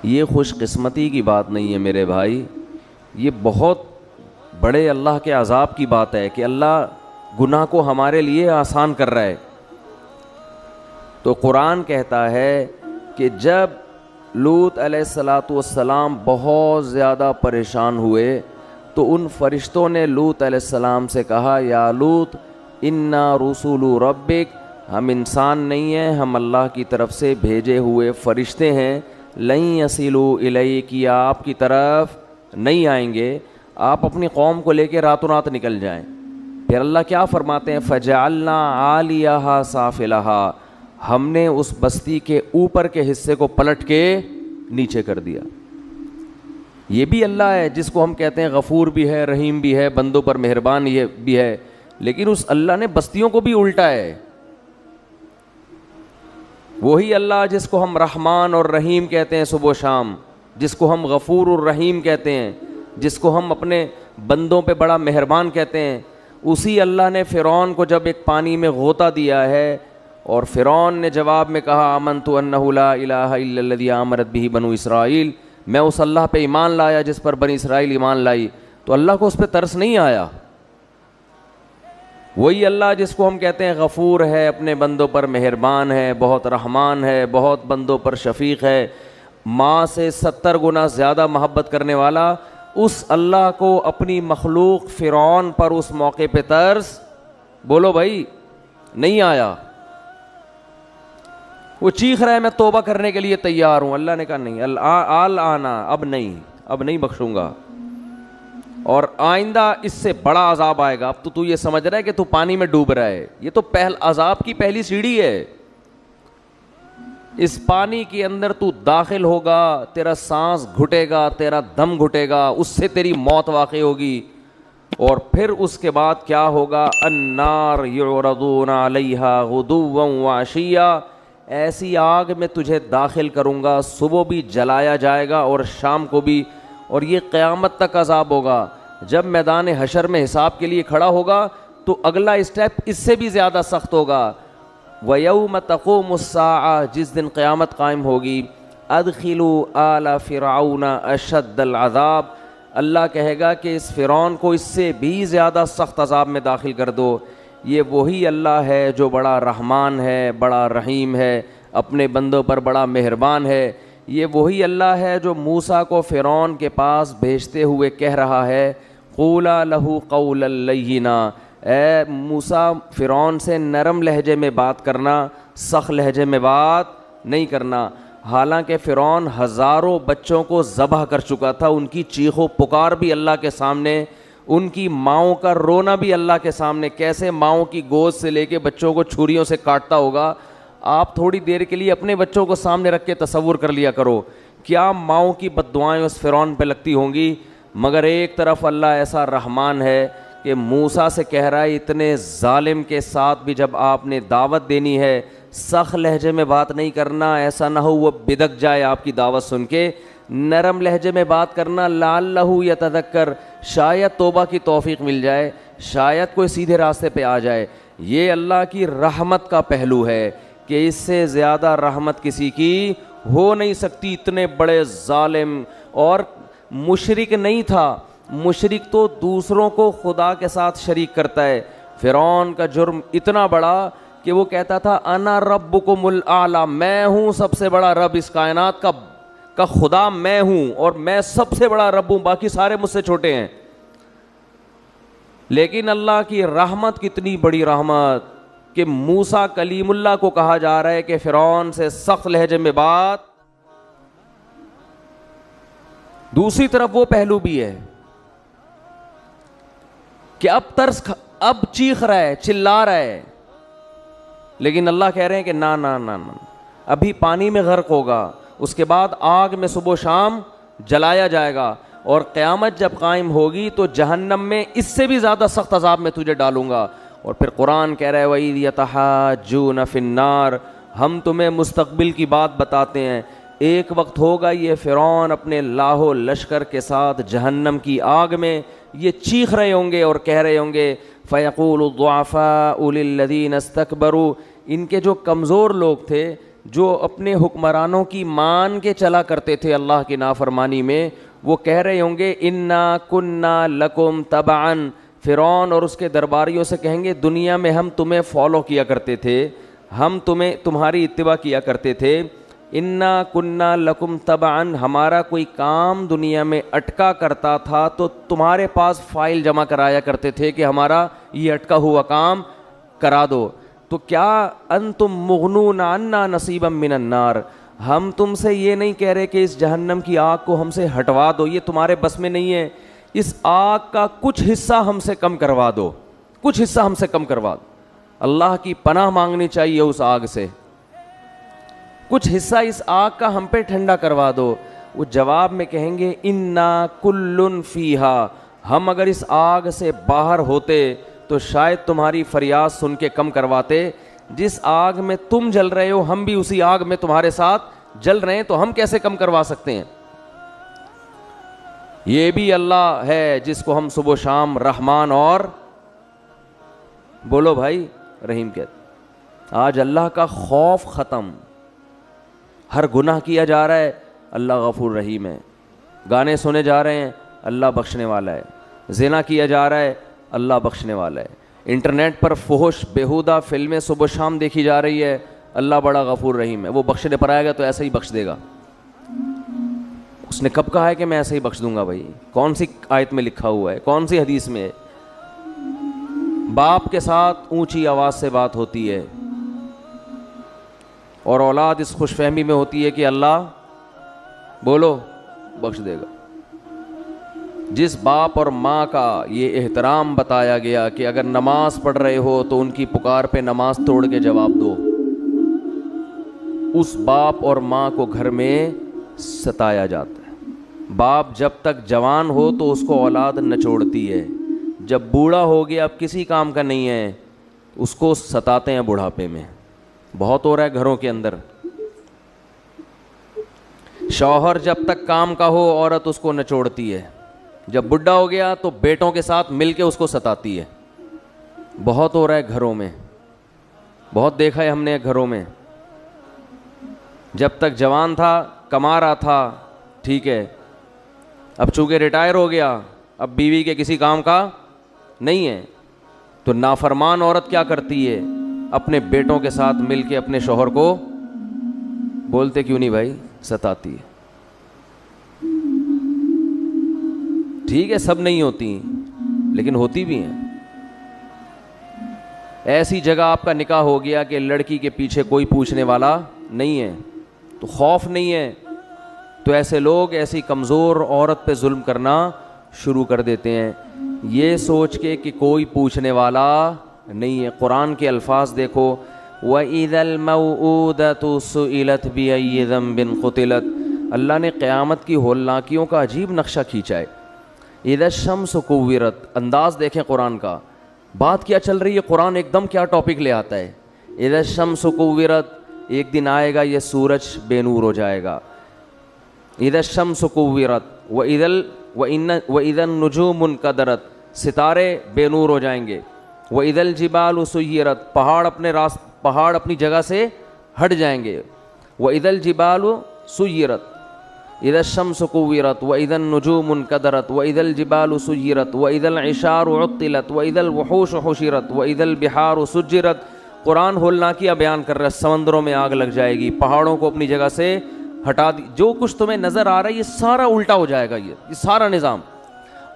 یہ خوش قسمتی کی بات نہیں ہے میرے بھائی, یہ بہت بڑے اللہ کے عذاب کی بات ہے کہ اللہ گناہ کو ہمارے لیے آسان کر رہا ہے. تو قرآن کہتا ہے کہ جب لوط علیہ السلام بہت زیادہ پریشان ہوئے تو ان فرشتوں نے لوط علیہ السلام سے کہا یا لوط انا رسول ربک, ہم انسان نہیں ہیں, ہم اللہ کی طرف سے بھیجے ہوئے فرشتے ہیں. لن یصلوا الیک, آپ کی طرف نہیں آئیں گے, آپ اپنی قوم کو لے کے راتوں رات نکل جائیں. پھر اللہ کیا فرماتے ہیں فجعلنا عالیہا سافلہا, ہم نے اس بستی کے اوپر کے حصے کو پلٹ کے نیچے کر دیا. یہ بھی اللہ ہے جس کو ہم کہتے ہیں غفور بھی ہے, رحیم بھی ہے, بندوں پر مہربان یہ بھی ہے, لیکن اس اللہ نے بستیوں کو بھی الٹا ہے. وہی اللہ جس کو ہم رحمان اور رحیم کہتے ہیں صبح و شام، جس کو ہم غفور الرحیم کہتے ہیں، جس کو ہم اپنے بندوں پہ بڑا مہربان کہتے ہیں، اسی اللہ نے فرعون کو جب ایک پانی میں غوطہ دیا ہے اور فرعون نے جواب میں کہا آمنت انہ لا الہ الا الذی آمنت بہ بنو اسرائیل، میں اس اللہ پہ ایمان لایا جس پر بنی اسرائیل ایمان لائی، تو اللہ کو اس پہ ترس نہیں آیا؟ وہی اللہ جس کو ہم کہتے ہیں غفور ہے، اپنے بندوں پر مہربان ہے، بہت رحمان ہے، بہت بندوں پر شفیق ہے، ماں سے 70 گنا زیادہ محبت کرنے والا، اس اللہ کو اپنی مخلوق فرعون پر اس موقع پہ ترس، بولو بھائی، نہیں آیا؟ وہ چیخ رہا ہے میں توبہ کرنے کے لیے تیار ہوں، اللہ نے کہا نہیں، آنا اب نہیں بخشوں گا، اور آئندہ اس سے بڑا عذاب آئے گا۔ اب تو یہ سمجھ رہا ہے کہ تو پانی میں ڈوب رہا ہے، یہ تو عذاب کی پہلی سیڑھی ہے۔ اس پانی کے اندر تو داخل ہوگا، تیرا سانس گھٹے گا، تیرا دم گھٹے گا، اس سے تیری موت واقع ہوگی، اور پھر اس کے بعد کیا ہوگا؟ النار یعرضون علیہا غدوا وعشیا، ایسی آگ میں تجھے داخل کروں گا، صبح بھی جلایا جائے گا اور شام کو بھی، اور یہ قیامت تک عذاب ہوگا۔ جب میدان حشر میں حساب کے لیے کھڑا ہوگا تو اگلا اسٹیپ اس سے بھی زیادہ سخت ہوگا۔ وَيَوْمَ تَقُومُ السَّاعَةُ، جس دن قیامت قائم ہوگی، أَدْخِلُوا آلَ فِرْعَوْنَ أَشَدَّ الْعَذَابِ، اللہ کہے گا کہ اس فرعون کو اس سے بھی زیادہ سخت عذاب میں داخل کر دو۔ یہ وہی اللہ ہے جو بڑا رحمان ہے، بڑا رحیم ہے، اپنے بندوں پر بڑا مہربان ہے۔ یہ وہی اللہ ہے جو موسیٰ کو فرعون کے پاس بھیجتے ہوئے کہہ رہا ہے قولا لہ قولا لینا، اے موسیٰ فرعون سے نرم لہجے میں بات کرنا، سخت لہجے میں بات نہیں کرنا۔ حالانکہ فرعون ہزاروں بچوں کو ذبح کر چکا تھا، ان کی چیخ و پکار بھی اللہ کے سامنے، ان کی ماؤں کا رونا بھی اللہ کے سامنے، کیسے ماؤں کی گود سے لے کے بچوں کو چھریوں سے کاٹتا ہوگا۔ آپ تھوڑی دیر کے لیے اپنے بچوں کو سامنے رکھ کے تصور کر لیا کرو، کیا ماؤں کی بددعائیں اس فرعون پہ لگتی ہوں گی۔ مگر ایک طرف اللہ ایسا رحمان ہے کہ موسیٰ سے کہہ رہا ہے اتنے ظالم کے ساتھ بھی جب آپ نے دعوت دینی ہے، سخت لہجے میں بات نہیں کرنا، ایسا نہ ہو وہ بدک جائے آپ کی دعوت سن کے، نرم لہجے میں بات کرنا، لعلہ یتذکر، شاید توبہ کی توفیق مل جائے، شاید کوئی سیدھے راستے پہ آ جائے۔ یہ اللہ کی رحمت کا پہلو ہے کہ اس سے زیادہ رحمت کسی کی ہو نہیں سکتی۔ اتنے بڑے ظالم، اور مشرک نہیں تھا، مشرک تو دوسروں کو خدا کے ساتھ شریک کرتا ہے۔ فرعون کا جرم اتنا بڑا کہ وہ کہتا تھا انا ربکم الاعلی، میں ہوں سب سے بڑا رب، اس کائنات کا خدا میں ہوں، اور میں سب سے بڑا رب ہوں، باقی سارے مجھ سے چھوٹے ہیں۔ لیکن اللہ کی رحمت کتنی بڑی رحمت کہ موسیٰ کلیم اللہ کو کہا جا رہا ہے کہ فرعون سے سخت لہجے میں بات۔ دوسری طرف وہ پہلو بھی ہے کہ اب چیخ رہا ہے، چلا رہا ہے، لیکن اللہ کہہ رہے ہیں کہ نہ، ابھی پانی میں غرق ہوگا، اس کے بعد آگ میں صبح و شام جلایا جائے گا، اور قیامت جب قائم ہوگی تو جہنم میں اس سے بھی زیادہ سخت عذاب میں تجھے ڈالوں گا۔ اور پھر قرآن کہہ رہا ہے وَإِذْ يَتَحَاجُّونَ فِي النَّارِ، ہم تمہیں مستقبل کی بات بتاتے ہیں، ایک وقت ہوگا یہ فرعون اپنے لاہو لشکر کے ساتھ جہنم کی آگ میں یہ چیخ رہے ہوں گے اور کہہ رہے ہوں گے فَيَقُولُ الضُّعَفَاءُ لِلَّذِينَ اسْتَكْبَرُوا، ان کے جو کمزور لوگ تھے، جو اپنے حکمرانوں کی مان کے چلا کرتے تھے اللہ کی نافرمانی میں، وہ کہہ رہے ہوں گے اِنَّا كُنَّا لَكُمْ تَبَعًا، فرعون اور اس کے درباریوں سے کہیں گے دنیا میں ہم تمہیں فالو کیا کرتے تھے، ہم تمہاری اتباع کیا کرتے تھے، اِنَّا كُنَّا لَكُمْ تَبَعًا، ہمارا کوئی کام دنیا میں اٹکا کرتا تھا تو تمہارے پاس فائل جمع کرایا کرتے تھے کہ ہمارا یہ اٹکا ہوا کام کرا دو، تو کیا انتم مغنون عنا نصیبا من النار، ہم تم سے یہ نہیں کہہ رہے کہ اس جہنم کی آگ کو ہم سے ہٹوا دو، یہ تمہارے بس میں نہیں ہے، اس آگ کا کچھ حصہ ہم سے کم کروا دو، کچھ حصہ ہم سے کم کروا دو۔ اللہ کی پناہ مانگنی چاہیے اس آگ سے، کچھ حصہ اس آگ کا ہم پہ ٹھنڈا کروا دو۔ وہ جواب میں کہیں گے انا کل فیہا، ہم اگر اس آگ سے باہر ہوتے تو شاید تمہاری فریاد سن کے کم کرواتے، جس آگ میں تم جل رہے ہو ہم بھی اسی آگ میں تمہارے ساتھ جل رہے ہیں, تو ہم کیسے کم کروا سکتے ہیں؟ یہ بھی اللہ ہے جس کو ہم صبح و شام رحمان اور بولو بھائی رحیم کہتے. آج اللہ کا خوف ختم, ہر گناہ کیا جا رہا ہے, اللہ غفور رحیم ہے. گانے سنے جا رہے ہیں, اللہ بخشنے والا ہے. زنا کیا جا رہا ہے, اللہ بخشنے والا ہے. انٹرنیٹ پر فحش بیہودہ فلمیں صبح و شام دیکھی جا رہی ہے, اللہ بڑا غفور رحیم ہے. وہ بخشنے پر آئے گا تو ایسا ہی بخش دے گا. اس نے کب کہا ہے کہ میں ایسے ہی بخش دوں گا بھائی؟ کون سی آیت میں لکھا ہوا ہے, کون سی حدیث میں ہے؟ باپ کے ساتھ اونچی آواز سے بات ہوتی ہے اور اولاد اس خوش فہمی میں ہوتی ہے کہ اللہ بولو بخش دے گا. جس باپ اور ماں کا یہ احترام بتایا گیا کہ اگر نماز پڑھ رہے ہو تو ان کی پکار پہ نماز توڑ کے جواب دو, اس باپ اور ماں کو گھر میں ستایا جاتا ہے. باپ جب تک جوان ہو تو اس کو اولاد نچوڑتی ہے, جب بوڑھا ہو گیا اب کسی کام کا نہیں ہے اس کو ستاتے ہیں بڑھاپے میں. بہت ہو رہا ہے گھروں کے اندر. شوہر جب تک کام کا ہو عورت اس کو نچوڑتی ہے, جب بڈھا ہو گیا تو بیٹوں کے ساتھ مل کے اس کو ستاتی ہے. بہت ہو رہا ہے گھروں میں, بہت دیکھا ہے ہم نے گھروں میں. جب تک جوان تھا کما رہا تھا ٹھیک ہے, اب چونکہ ریٹائر ہو گیا اب بیوی کے کسی کام کا نہیں ہے, تو نافرمان عورت کیا کرتی ہے, اپنے بیٹوں کے ساتھ مل کے اپنے شوہر کو بولتے کیوں نہیں بھائی ستاتی ہے. ٹھیک ہے سب نہیں ہوتی لیکن ہوتی بھی ہیں. ایسی جگہ آپ کا نکاح ہو گیا کہ لڑکی کے پیچھے کوئی پوچھنے والا نہیں ہے, تو خوف نہیں ہے, تو ایسے لوگ ایسی کمزور عورت پہ ظلم کرنا شروع کر دیتے ہیں یہ سوچ کے کہ کوئی پوچھنے والا نہیں ہے. قرآن کے الفاظ دیکھو, وَإِذَا الْمَوْءُودَةُ سُئِلَتْ بِأَيِّ ذَنبٍ قُتِلَتْ. اللہ نے قیامت کی ہولناکیوں کا عجیب نقشہ کھینچا ہے. اِذَا الشَّمْسُ كُوِّرَتْ, انداز دیکھیں قرآن کا, بات کیا چل رہی ہے, قرآن ایک دم کیا ٹاپک لے آتا ہے. اِذَا الشَّمْسُ كُوِّرَتْ, ایک دن آئے گا یہ سورج بے نور ہو جائے گا. اِذَا الشَّمْسُ كُوِّرَتْ وَإِذَا النُّجُومُ انْكَدَرَتْ, ستارے بے نور ہو جائیں گے. وَإِذَا الْجِبَالُ سُيِّرَتْ, پہاڑ اپنی جگہ سے ہٹ جائیں گے. وَإِذَا الْجِبَالُ سُيِّرَتْ اِذَا الشَّمْسُ كُوِّرَتْ وَإِذَا النُّجُومُ انْكَدَرَتْ وَإِذَا الْجِبَالُ سُيِّرَتْ وَإِذَا الْعِشَارُ عُطِّلَتْ وَإِذَا الْوُحُوشُ حُشِرَتْ وَإِذَا الْبِحَارُ سُجِّرَتْ. قرآن ہولناکیاں بیان کر رہا ہے, سمندروں میں آگ لگ جائے گی, پہاڑوں کو اپنی جگہ سے ہٹا دی, جو کچھ تمہیں نظر آ رہا ہے یہ سارا الٹا ہو جائے گا, یہ سارا نظام.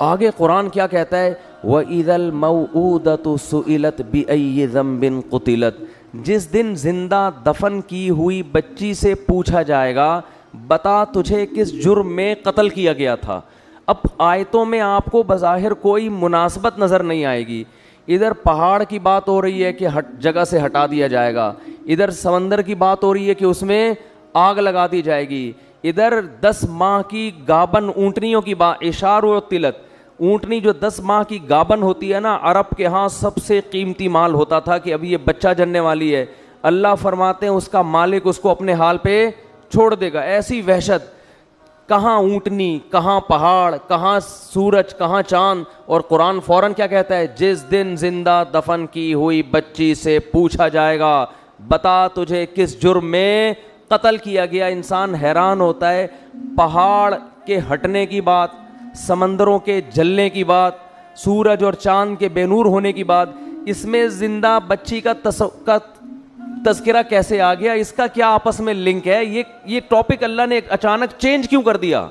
آگے قرآن کیا کہتا ہے, وَإِذَا الْمَوْءُودَةُ سُئِلَتْ بِأَيِّ ذَنبٍ قُتِلَتْ, جس دن زندہ دفن کی ہوئی بچی سے پوچھا جائے گا بتا تجھے کس جرم میں قتل کیا گیا تھا. اب آیتوں میں آپ کو بظاہر کوئی مناسبت نظر نہیں آئے گی. ادھر پہاڑ کی بات ہو رہی ہے کہ جگہ سے ہٹا دیا جائے گا, ادھر سمندر کی بات ہو رہی ہے کہ اس میں آگ لگا دی جائے گی, ادھر 10 ماہ کی گابن اونٹنیوں کی بات, اشار و تلت, اونٹنی جو 10 ماہ کی گابن ہوتی ہے نا, عرب کے ہاں سب سے قیمتی مال ہوتا تھا کہ ابھی یہ بچہ جننے والی ہے. اللہ فرماتے ہیں اس کا مالک اس کو اپنے حال پہ چھوڑ دے گا. ایسی وحشت, کہاں اونٹنی, کہاں پہاڑ, کہاں سورج, کہاں چاند. اور قرآن فوراً کیا کہتا ہے, جس دن زندہ دفن کی ہوئی بچی سے پوچھا جائے گا بتا تجھے کس جرم میں قتل کیا گیا. انسان حیران ہوتا ہے, پہاڑ کے ہٹنے کی بات, سمندروں کے جلنے کی بات, سورج اور چاند کے بے نور ہونے کی بات, اس میں زندہ بچی کا تذکرہ کیسے آ گیا, اس کا کیا آپس میں لنک ہے؟ یہ ٹاپک اللہ نے اچانک چینج کیوں کر دیا؟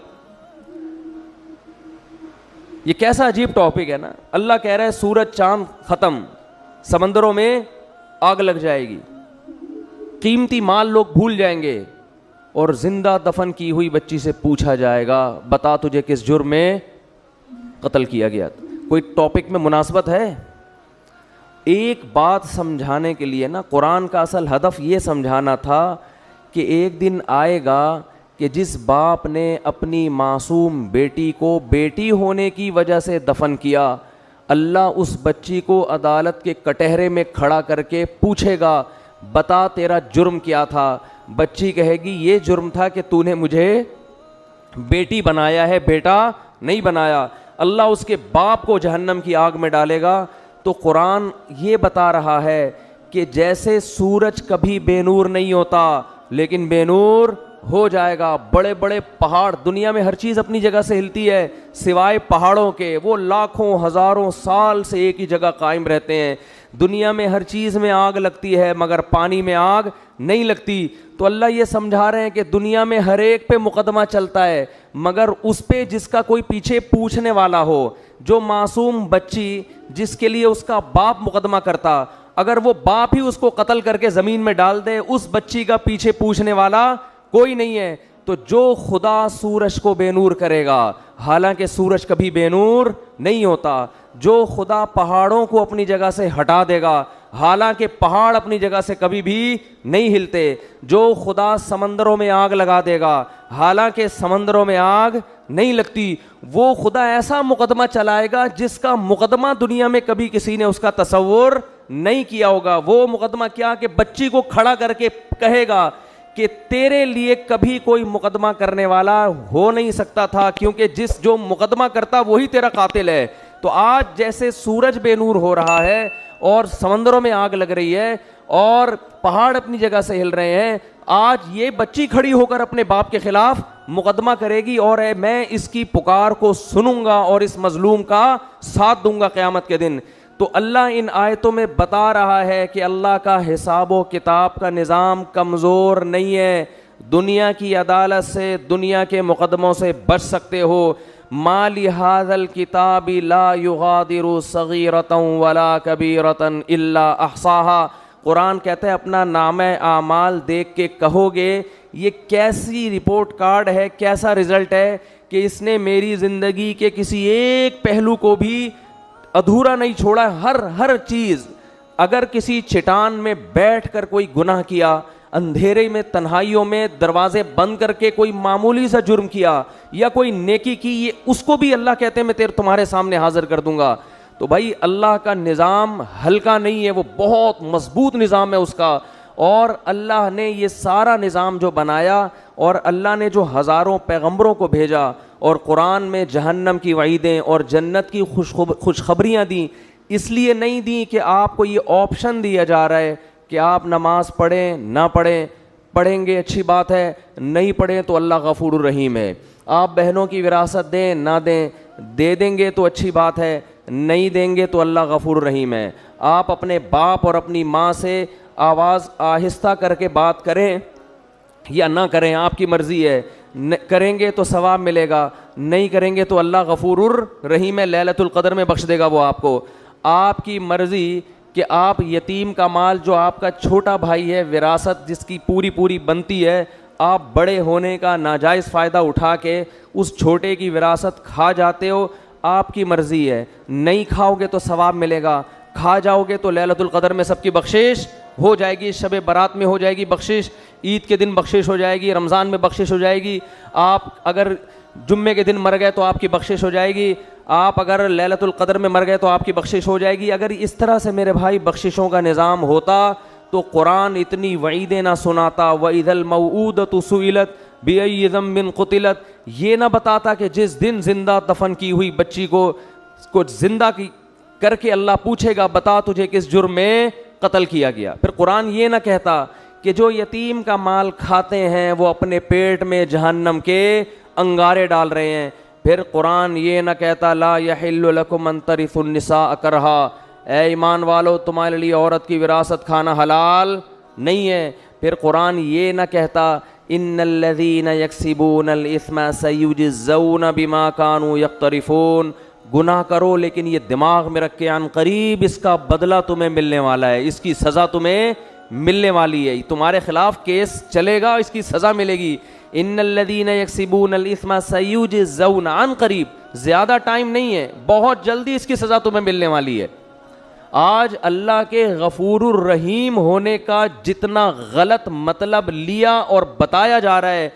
یہ کیسا عجیب ٹاپک ہے نا. اللہ کہہ رہا ہے سورج چاند ختم, سمندروں میں آگ لگ جائے گی, قیمتی مال لوگ بھول جائیں گے, اور زندہ دفن کی ہوئی بچی سے پوچھا جائے گا بتا تجھے کس جرم میں قتل کیا گیا. کوئی ٹاپک میں مناسبت ہے؟ ایک بات سمجھانے کے لیے نا, قرآن کا اصل ہدف یہ سمجھانا تھا کہ ایک دن آئے گا کہ جس باپ نے اپنی معصوم بیٹی کو بیٹی ہونے کی وجہ سے دفن کیا, اللہ اس بچی کو عدالت کے کٹہرے میں کھڑا کر کے پوچھے گا بتا تیرا جرم کیا تھا. بچی کہے گی یہ جرم تھا کہ تو نے مجھے بیٹی بنایا ہے, بیٹا نہیں بنایا. اللہ اس کے باپ کو جہنم کی آگ میں ڈالے گا. تو قرآن یہ بتا رہا ہے کہ جیسے سورج کبھی بے نور نہیں ہوتا لیکن بے نور ہو جائے گا. بڑے بڑے پہاڑ, دنیا میں ہر چیز اپنی جگہ سے ہلتی ہے سوائے پہاڑوں کے, وہ لاکھوں ہزاروں سال سے ایک ہی جگہ قائم رہتے ہیں. دنیا میں ہر چیز میں آگ لگتی ہے مگر پانی میں آگ نہیں لگتی. تو اللہ یہ سمجھا رہے ہیں کہ دنیا میں ہر ایک پہ مقدمہ چلتا ہے مگر اس پہ جس کا کوئی پیچھے پوچھنے والا ہو. جو معصوم بچی جس کے لیے اس کا باپ مقدمہ کرتا, اگر وہ باپ ہی اس کو قتل کر کے زمین میں ڈال دے, اس بچی کا پیچھے پوچھنے والا کوئی نہیں ہے. تو جو خدا سورج کو بے نور کرے گا, حالانکہ سورج کبھی بے نور نہیں ہوتا, جو خدا پہاڑوں کو اپنی جگہ سے ہٹا دے گا, حالانکہ پہاڑ اپنی جگہ سے کبھی بھی نہیں ہلتے, جو خدا سمندروں میں آگ لگا دے گا حالانکہ سمندروں میں آگ نہیں لگتی, وہ خدا ایسا مقدمہ چلائے گا جس کا مقدمہ دنیا میں کبھی کسی نے اس کا تصور نہیں کیا ہوگا. وہ مقدمہ کیا کہ بچی کو کھڑا کر کے کہے گا کہ تیرے لیے کبھی کوئی مقدمہ کرنے والا ہو نہیں سکتا تھا, کیونکہ جو مقدمہ کرتا وہی تیرا قاتل ہے. تو آج جیسے سورج بے نور ہو رہا ہے اور سمندروں میں آگ لگ رہی ہے اور پہاڑ اپنی جگہ سے ہل رہے ہیں, آج یہ بچی کھڑی ہو کر اپنے باپ کے خلاف مقدمہ کرے گی اور میں اس کی پکار کو سنوں گا اور اس مظلوم کا ساتھ دوں گا قیامت کے دن. تو اللہ ان آیتوں میں بتا رہا ہے کہ اللہ کا حساب و کتاب کا نظام کمزور نہیں ہے. دنیا کی عدالت سے, دنیا کے مقدموں سے بچ سکتے ہو. ما لہذا الکتاب لا یغادر صغیرۃ ولا کبیرۃ الا احصاها. قرآن کہتا ہے اپنا نامہ اعمال دیکھ کے کہو گے یہ کیسی رپورٹ کارڈ ہے, کیسا رزلٹ ہے کہ اس نے میری زندگی کے کسی ایک پہلو کو بھی ادھورا نہیں چھوڑا. ہر چیز, اگر کسی چٹان میں بیٹھ کر کوئی گناہ کیا, اندھیرے میں تنہائیوں میں دروازے بند کر کے کوئی معمولی سا جرم کیا یا کوئی نیکی کی, یہ اس کو بھی اللہ کہتے ہیں میں تمہارے سامنے حاضر کر دوں گا. تو بھائی اللہ کا نظام ہلکا نہیں ہے, وہ بہت مضبوط نظام ہے اس کا. اور اللہ نے یہ سارا نظام جو بنایا اور اللہ نے جو ہزاروں پیغمبروں کو بھیجا اور قرآن میں جہنم کی وعیدیں اور جنت کی خوشخبریاں دیں, اس لیے نہیں دیں کہ آپ کو یہ آپشن دیا جا رہا ہے کہ آپ نماز پڑھیں نہ پڑھیں, پڑھیں گے اچھی بات ہے, نہیں پڑھیں تو اللہ غفور الرحیم ہے. آپ بہنوں کی وراثت دیں نہ دیں, دے دیں گے تو اچھی بات ہے, نہیں دیں گے تو اللہ غفور الرحیم ہے. آپ اپنے باپ اور اپنی ماں سے آواز آہستہ کر کے بات کریں یا نہ کریں, آپ کی مرضی ہے. کریں گے تو ثواب ملے گا, نہیں کریں گے تو اللہ غفور الرحیم ہے, لیلۃ القدر میں بخش دے گا وہ آپ کو. آپ کی مرضی کہ آپ یتیم کا مال جو آپ کا چھوٹا بھائی ہے, وراثت جس کی پوری بنتی ہے, آپ بڑے ہونے کا ناجائز فائدہ اٹھا کے اس چھوٹے کی وراثت کھا جاتے ہو, آپ کی مرضی ہے. نہیں کھاؤ گے تو ثواب ملے گا, کھا جاؤ گے تو لیلۃ القدر میں سب کی بخشش ہو جائے گی, شب برات میں ہو جائے گی بخشش, عید کے دن بخشش ہو جائے گی, رمضان میں بخشش ہو جائے گی. آپ اگر جمعے کے دن مر گئے تو آپ کی بخشش ہو جائے گی, آپ اگر لیلۃ القدر میں مر گئے تو آپ کی بخشش ہو جائے گی. اگر اس طرح سے میرے بھائی بخششوں کا نظام ہوتا تو قرآن اتنی وعیدیں نہ سناتا. وَإِذَا الْمَوْءُودَةُ سُئِلَتْ بِأَيِّ ذَنبٍ قُتِلَتْ, یہ نہ بتاتا کہ جس دن زندہ دفن کی ہوئی بچی کو زندہ کر کے اللہ پوچھے گا بتا تجھے کس جرم میں قتل کیا گیا. پھر قرآن یہ نہ کہتا کہ جو یتیم کا مال کھاتے ہیں وہ اپنے پیٹ میں جہنم کے انگارے ڈال رہے ہیں. پھر قرآن یہ نہ کہتا لا یحل لکم ان ترثوا النساء کرہا, اے ایمان والو تمہارے لیے عورت کی وراثت کھانا حلال نہیں ہے. پھر قرآن یہ نہ کہتا ان الذین یکسبون الاثم سیجزون بما کانوا یقترفون, گناہ کرو لیکن یہ دماغ میں رکھ کے عن قریب اس کا بدلہ تمہیں ملنے والا ہے, اس کی سزا تمہیں ملنے والی ہے, تمہارے خلاف کیس چلے گا, اس کی سزا ملے گی. ان الذین یکسبون الاثم سیجزون, عن قریب, زیادہ ٹائم نہیں ہے, بہت جلدی اس کی سزا تمہیں ملنے والی ہے. آج اللہ کے غفور الرحیم ہونے کا جتنا غلط مطلب لیا اور بتایا جا رہا ہے,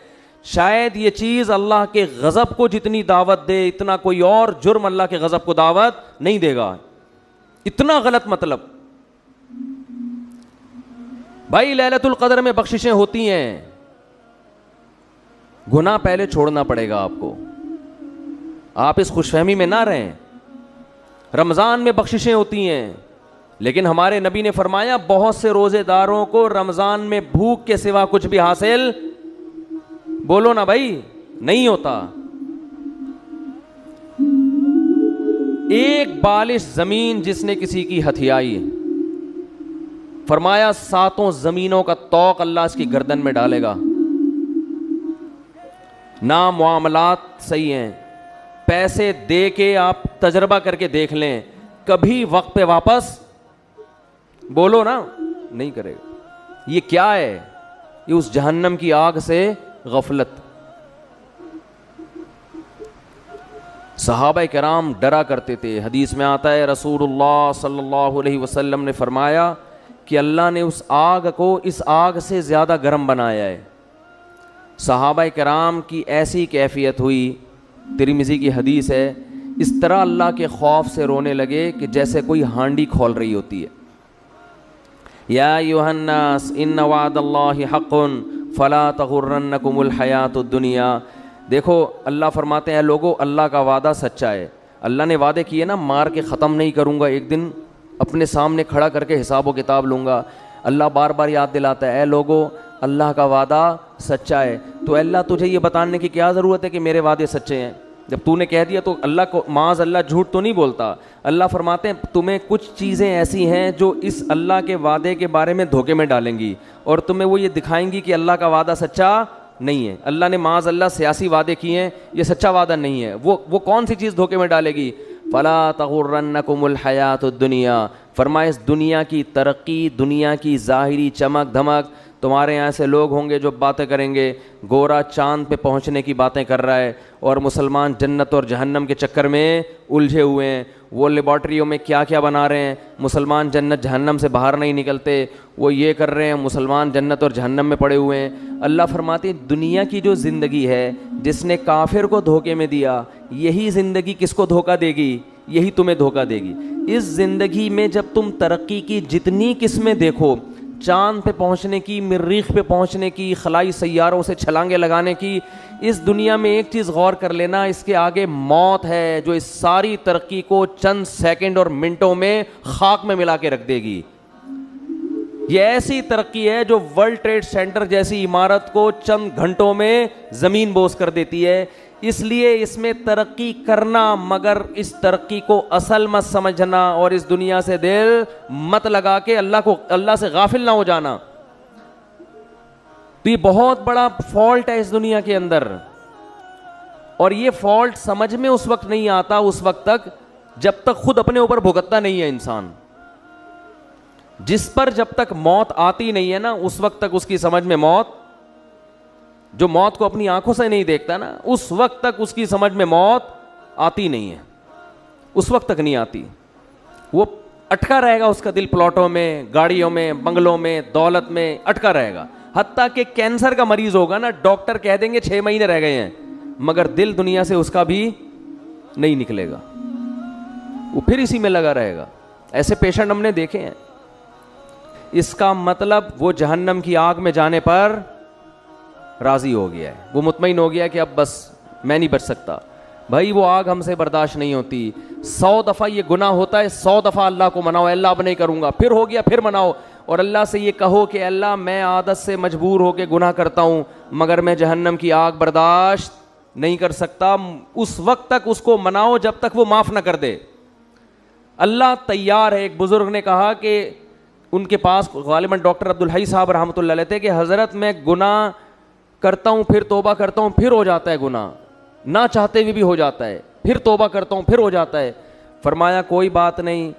شاید یہ چیز اللہ کے غضب کو جتنی دعوت دے اتنا کوئی اور جرم اللہ کے غضب کو دعوت نہیں دے گا. اتنا غلط مطلب. بھائی لیلۃ القدر میں بخششیں ہوتی ہیں, گناہ پہلے چھوڑنا پڑے گا آپ کو, آپ اس خوش فہمی میں نہ رہیں. رمضان میں بخششیں ہوتی ہیں, لیکن ہمارے نبی نے فرمایا بہت سے روزے داروں کو رمضان میں بھوک کے سوا کچھ بھی حاصل, بولو نا بھائی, نہیں ہوتا. ایک بالش زمین جس نے کسی کی ہتھیائی, فرمایا 7 زمینوں کا طوق اللہ اس کی گردن میں ڈالے گا. نہ معاملات صحیح ہیں, پیسے دے کے آپ تجربہ کر کے دیکھ لیں, کبھی وقت پہ واپس, بولو نا, نہیں کرے گا. یہ کیا ہے؟ یہ اس جہنم کی آگ سے غفلت. صحابہ کرام ڈرا کرتے تھے. حدیث میں آتا ہے رسول اللہ صلی اللہ علیہ وسلم نے فرمایا کہ اللہ نے اس آگ کو اس آگ سے زیادہ گرم بنایا ہے. صحابہ کرام کی ایسی کیفیت ہوئی, ترمذی کی حدیث ہے, اس طرح اللہ کے خوف سے رونے لگے کہ جیسے کوئی ہانڈی کھول رہی ہوتی ہے. یا ایھا الناس ان وعد اللہ حق فلا تغرنکم الحیات الدنیا. دیکھو اللہ فرماتے ہیں لوگو, اللہ کا وعدہ سچا ہے. اللہ نے وعدے کیے نا, مار کے ختم نہیں کروں گا, ایک دن اپنے سامنے کھڑا کر کے حساب و کتاب لوں گا. اللہ بار بار یاد دلاتا ہے, اے لوگو اللہ کا وعدہ سچا ہے. تو اللہ تجھے یہ بتانے کی کیا ضرورت ہے کہ میرے وعدے سچے ہیں؟ جب تو نے کہہ دیا تو اللہ کو معاذ اللہ جھوٹ تو نہیں بولتا. اللہ فرماتے ہیں تمہیں کچھ چیزیں ایسی ہیں جو اس اللہ کے وعدے کے بارے میں دھوکے میں ڈالیں گی, اور تمہیں وہ یہ دکھائیں گی کہ اللہ کا وعدہ سچا نہیں ہے. اللہ نے معاذ اللہ سیاسی وعدے کیے ہیں, یہ سچا وعدہ نہیں ہے. وہ کون سی چیز دھوکے میں ڈالے گی؟ فلا تغرنکم الحیات الدنیا. فرمائے اس دنیا کی ترقی, دنیا کی ظاہری چمک دھمک. تمہارے یہاں سے لوگ ہوں گے جو باتیں کریں گے, گورا چاند پہ پہنچنے کی باتیں کر رہا ہے, اور مسلمان جنت اور جہنم کے چکر میں الجھے ہوئے ہیں. وہ لیبارٹریوں میں کیا کیا بنا رہے ہیں, مسلمان جنت جہنم سے باہر نہیں نکلتے. وہ یہ کر رہے ہیں, مسلمان جنت اور جہنم میں پڑے ہوئے ہیں. اللہ فرماتے ہیں دنیا کی جو زندگی ہے, جس نے کافر کو دھوکے میں دیا, یہی زندگی کس کو دھوکہ دے گی؟ یہی تمہیں دھوکہ دے گی. اس زندگی میں جب تم ترقی کی جتنی قسمیں دیکھو, چاند پہ پہنچنے کی, مریخ پہ پہنچنے کی, خلائی سیاروں سے چھلانگیں لگانے کی, اس دنیا میں ایک چیز غور کر لینا, اس کے آگے موت ہے جو اس ساری ترقی کو چند سیکنڈ اور منٹوں میں خاک میں ملا کے رکھ دے گی. یہ ایسی ترقی ہے جو ورلڈ ٹریڈ سینٹر جیسی عمارت کو چند گھنٹوں میں زمین بوس کر دیتی ہے. اس لیے اس میں ترقی کرنا, مگر اس ترقی کو اصل مت سمجھنا, اور اس دنیا سے دل مت لگا کے اللہ سے غافل نہ ہو جانا. تو یہ بہت بڑا فالٹ ہے اس دنیا کے اندر, اور یہ فالٹ سمجھ میں اس وقت نہیں آتا, اس وقت تک جب تک خود اپنے اوپر بھگتتا نہیں ہے انسان. جس پر جب تک موت آتی نہیں ہے نا, اس وقت تک اس کی سمجھ میں موت, جو موت کو اپنی آنکھوں سے نہیں دیکھتا نا, اس وقت تک اس کی سمجھ میں موت آتی نہیں ہے, اس وقت تک نہیں آتی. وہ اٹکا رہے گا, اس کا دل پلاٹوں میں, گاڑیوں میں, بنگلوں میں, دولت میں اٹکا رہے گا. حتیٰ کہ کینسر کا مریض ہوگا نا, ڈاکٹر کہہ دیں گے 6 مہینے رہ گئے ہیں, مگر دل دنیا سے اس کا بھی نہیں نکلے گا, وہ پھر اسی میں لگا رہے گا. ایسے پیشنٹ ہم نے دیکھے ہیں. اس کا مطلب وہ جہنم کی آگ میں جانے پر راضی ہو گیا ہے, وہ مطمئن ہو گیا کہ اب بس میں نہیں بچ سکتا. بھائی وہ آگ ہم سے برداشت نہیں ہوتی. 100 دفعہ یہ گناہ ہوتا ہے, 100 دفعہ اللہ کو مناؤ, اللہ اب نہیں کروں گا, پھر ہو گیا پھر مناؤ, اور اللہ سے یہ کہو کہ اللہ میں عادت سے مجبور ہو کے گناہ کرتا ہوں, مگر میں جہنم کی آگ برداشت نہیں کر سکتا. اس وقت تک اس کو مناؤ جب تک وہ معاف نہ کر دے. اللہ تیار ہے. ایک بزرگ نے کہا کہ ان کے پاس غالباً ڈاکٹر عبدالحی صاحب رحمۃ اللہ علیہ تھے, کہ حضرت میں گناہ کرتا ہوں, پھر توبہ کرتا ہوں, پھر ہو جاتا ہے گناہ, نہ چاہتے ہوئے بھی ہو جاتا ہے, پھر توبہ کرتا ہوں, پھر ہو جاتا ہے. فرمایا کوئی بات نہیں,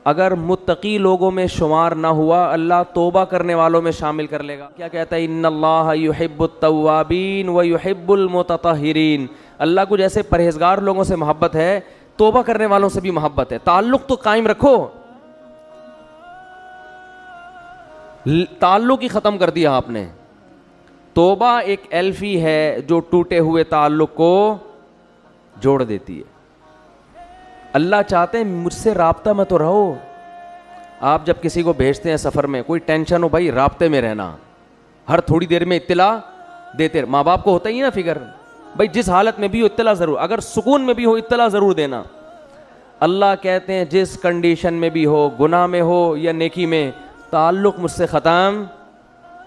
اگر متقی لوگوں میں شمار نہ ہوا, اللہ توبہ کرنے والوں میں شامل کر لے گا. کیا کہتا ہے, ان اللہ یحب التوابین ویحب المتطہرین. اللہ کو جیسے پرہیزگار لوگوں سے محبت ہے, توبہ کرنے والوں سے بھی محبت ہے. تعلق تو قائم رکھو, تعلق ہی ختم کر دیا آپ نے. توبہ ایک ایلفی ہے جو ٹوٹے ہوئے تعلق کو جوڑ دیتی ہے. اللہ چاہتے ہیں مجھ سے رابطہ میں تو رہو, آپ جب کسی کو بھیجتے ہیں سفر میں، کوئی ٹینشن ہو بھائی، رابطے میں رہنا، ہر تھوڑی دیر میں اطلاع دیتے رہے. ماں باپ کو ہوتا ہی نا فکر، بھائی جس حالت میں بھی ہو اطلاع ضرور، اگر سکون میں بھی ہو اطلاع ضرور دینا. اللہ کہتے ہیں جس کنڈیشن میں بھی ہو، گناہ میں ہو یا نیکی میں، تعلق مجھ سے ختم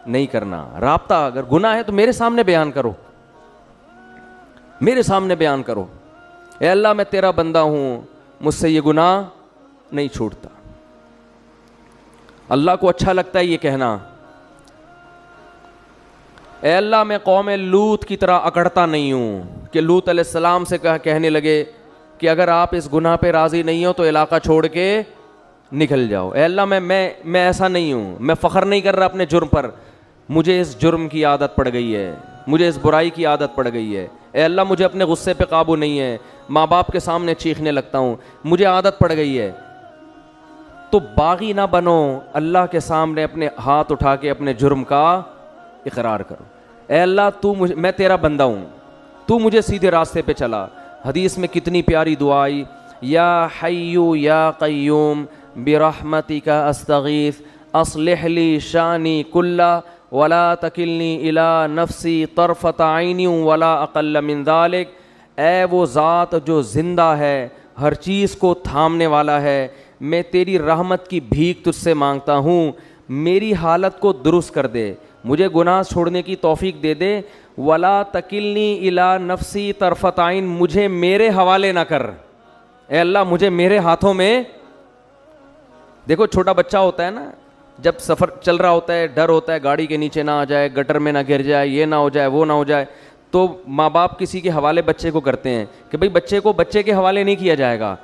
نہیں کرنا. رابطہ اگر گناہ ہے تو میرے سامنے بیان کرو، میرے سامنے بیان کرو، اے اللہ میں تیرا بندہ ہوں، مجھ سے یہ گناہ نہیں چھوٹتا. اللہ کو اچھا لگتا ہے یہ کہنا، اے اللہ میں قوم لوط کی طرح اکڑتا نہیں ہوں کہ لوط علیہ السلام سے کہنے لگے کہ اگر آپ اس گناہ پہ راضی نہیں ہو تو علاقہ چھوڑ کے نکل جاؤ. اے اللہ میں ایسا نہیں ہوں، میں فخر نہیں کر رہا اپنے جرم پر، مجھے اس جرم کی عادت پڑ گئی ہے، مجھے اس برائی کی عادت پڑ گئی ہے. اے اللہ مجھے اپنے غصے پہ قابو نہیں ہے، ماں باپ کے سامنے چیخنے لگتا ہوں، مجھے عادت پڑ گئی ہے. تو باغی نہ بنو، اللہ کے سامنے اپنے ہاتھ اٹھا کے اپنے جرم کا اقرار کرو. اے اللہ میں تیرا بندہ ہوں، تو مجھے سیدھے راستے پہ چلا. حدیث میں کتنی پیاری دعا آئی، یا حیو یا قیوم برحمتک استغیث اصلح لی شانی کلہ ولا تکلنی الی نفسی طرفۃ عین ولا اقل من ذلک. اے وہ ذات جو زندہ ہے، ہر چیز کو تھامنے والا ہے، میں تیری رحمت کی بھیک تجھ سے مانگتا ہوں، میری حالت کو درست کر دے، مجھے گناہ چھوڑنے کی توفیق دے دے. ولا تکلنی الی نفسی طرفۃ عین، مجھے میرے حوالے نہ کر. اے اللہ مجھے میرے ہاتھوں میں، دیکھو چھوٹا بچہ ہوتا ہے نا، جب سفر چل رہا ہوتا ہے ڈر ہوتا ہے گاڑی کے نیچے نہ آ جائے، گٹر میں نہ گر جائے، یہ نہ ہو جائے، وہ نہ ہو جائے، تو ماں باپ کسی کے حوالے بچے کو کرتے ہیں کہ بھئی بچے کو بچے کے حوالے نہیں کیا جائے گا.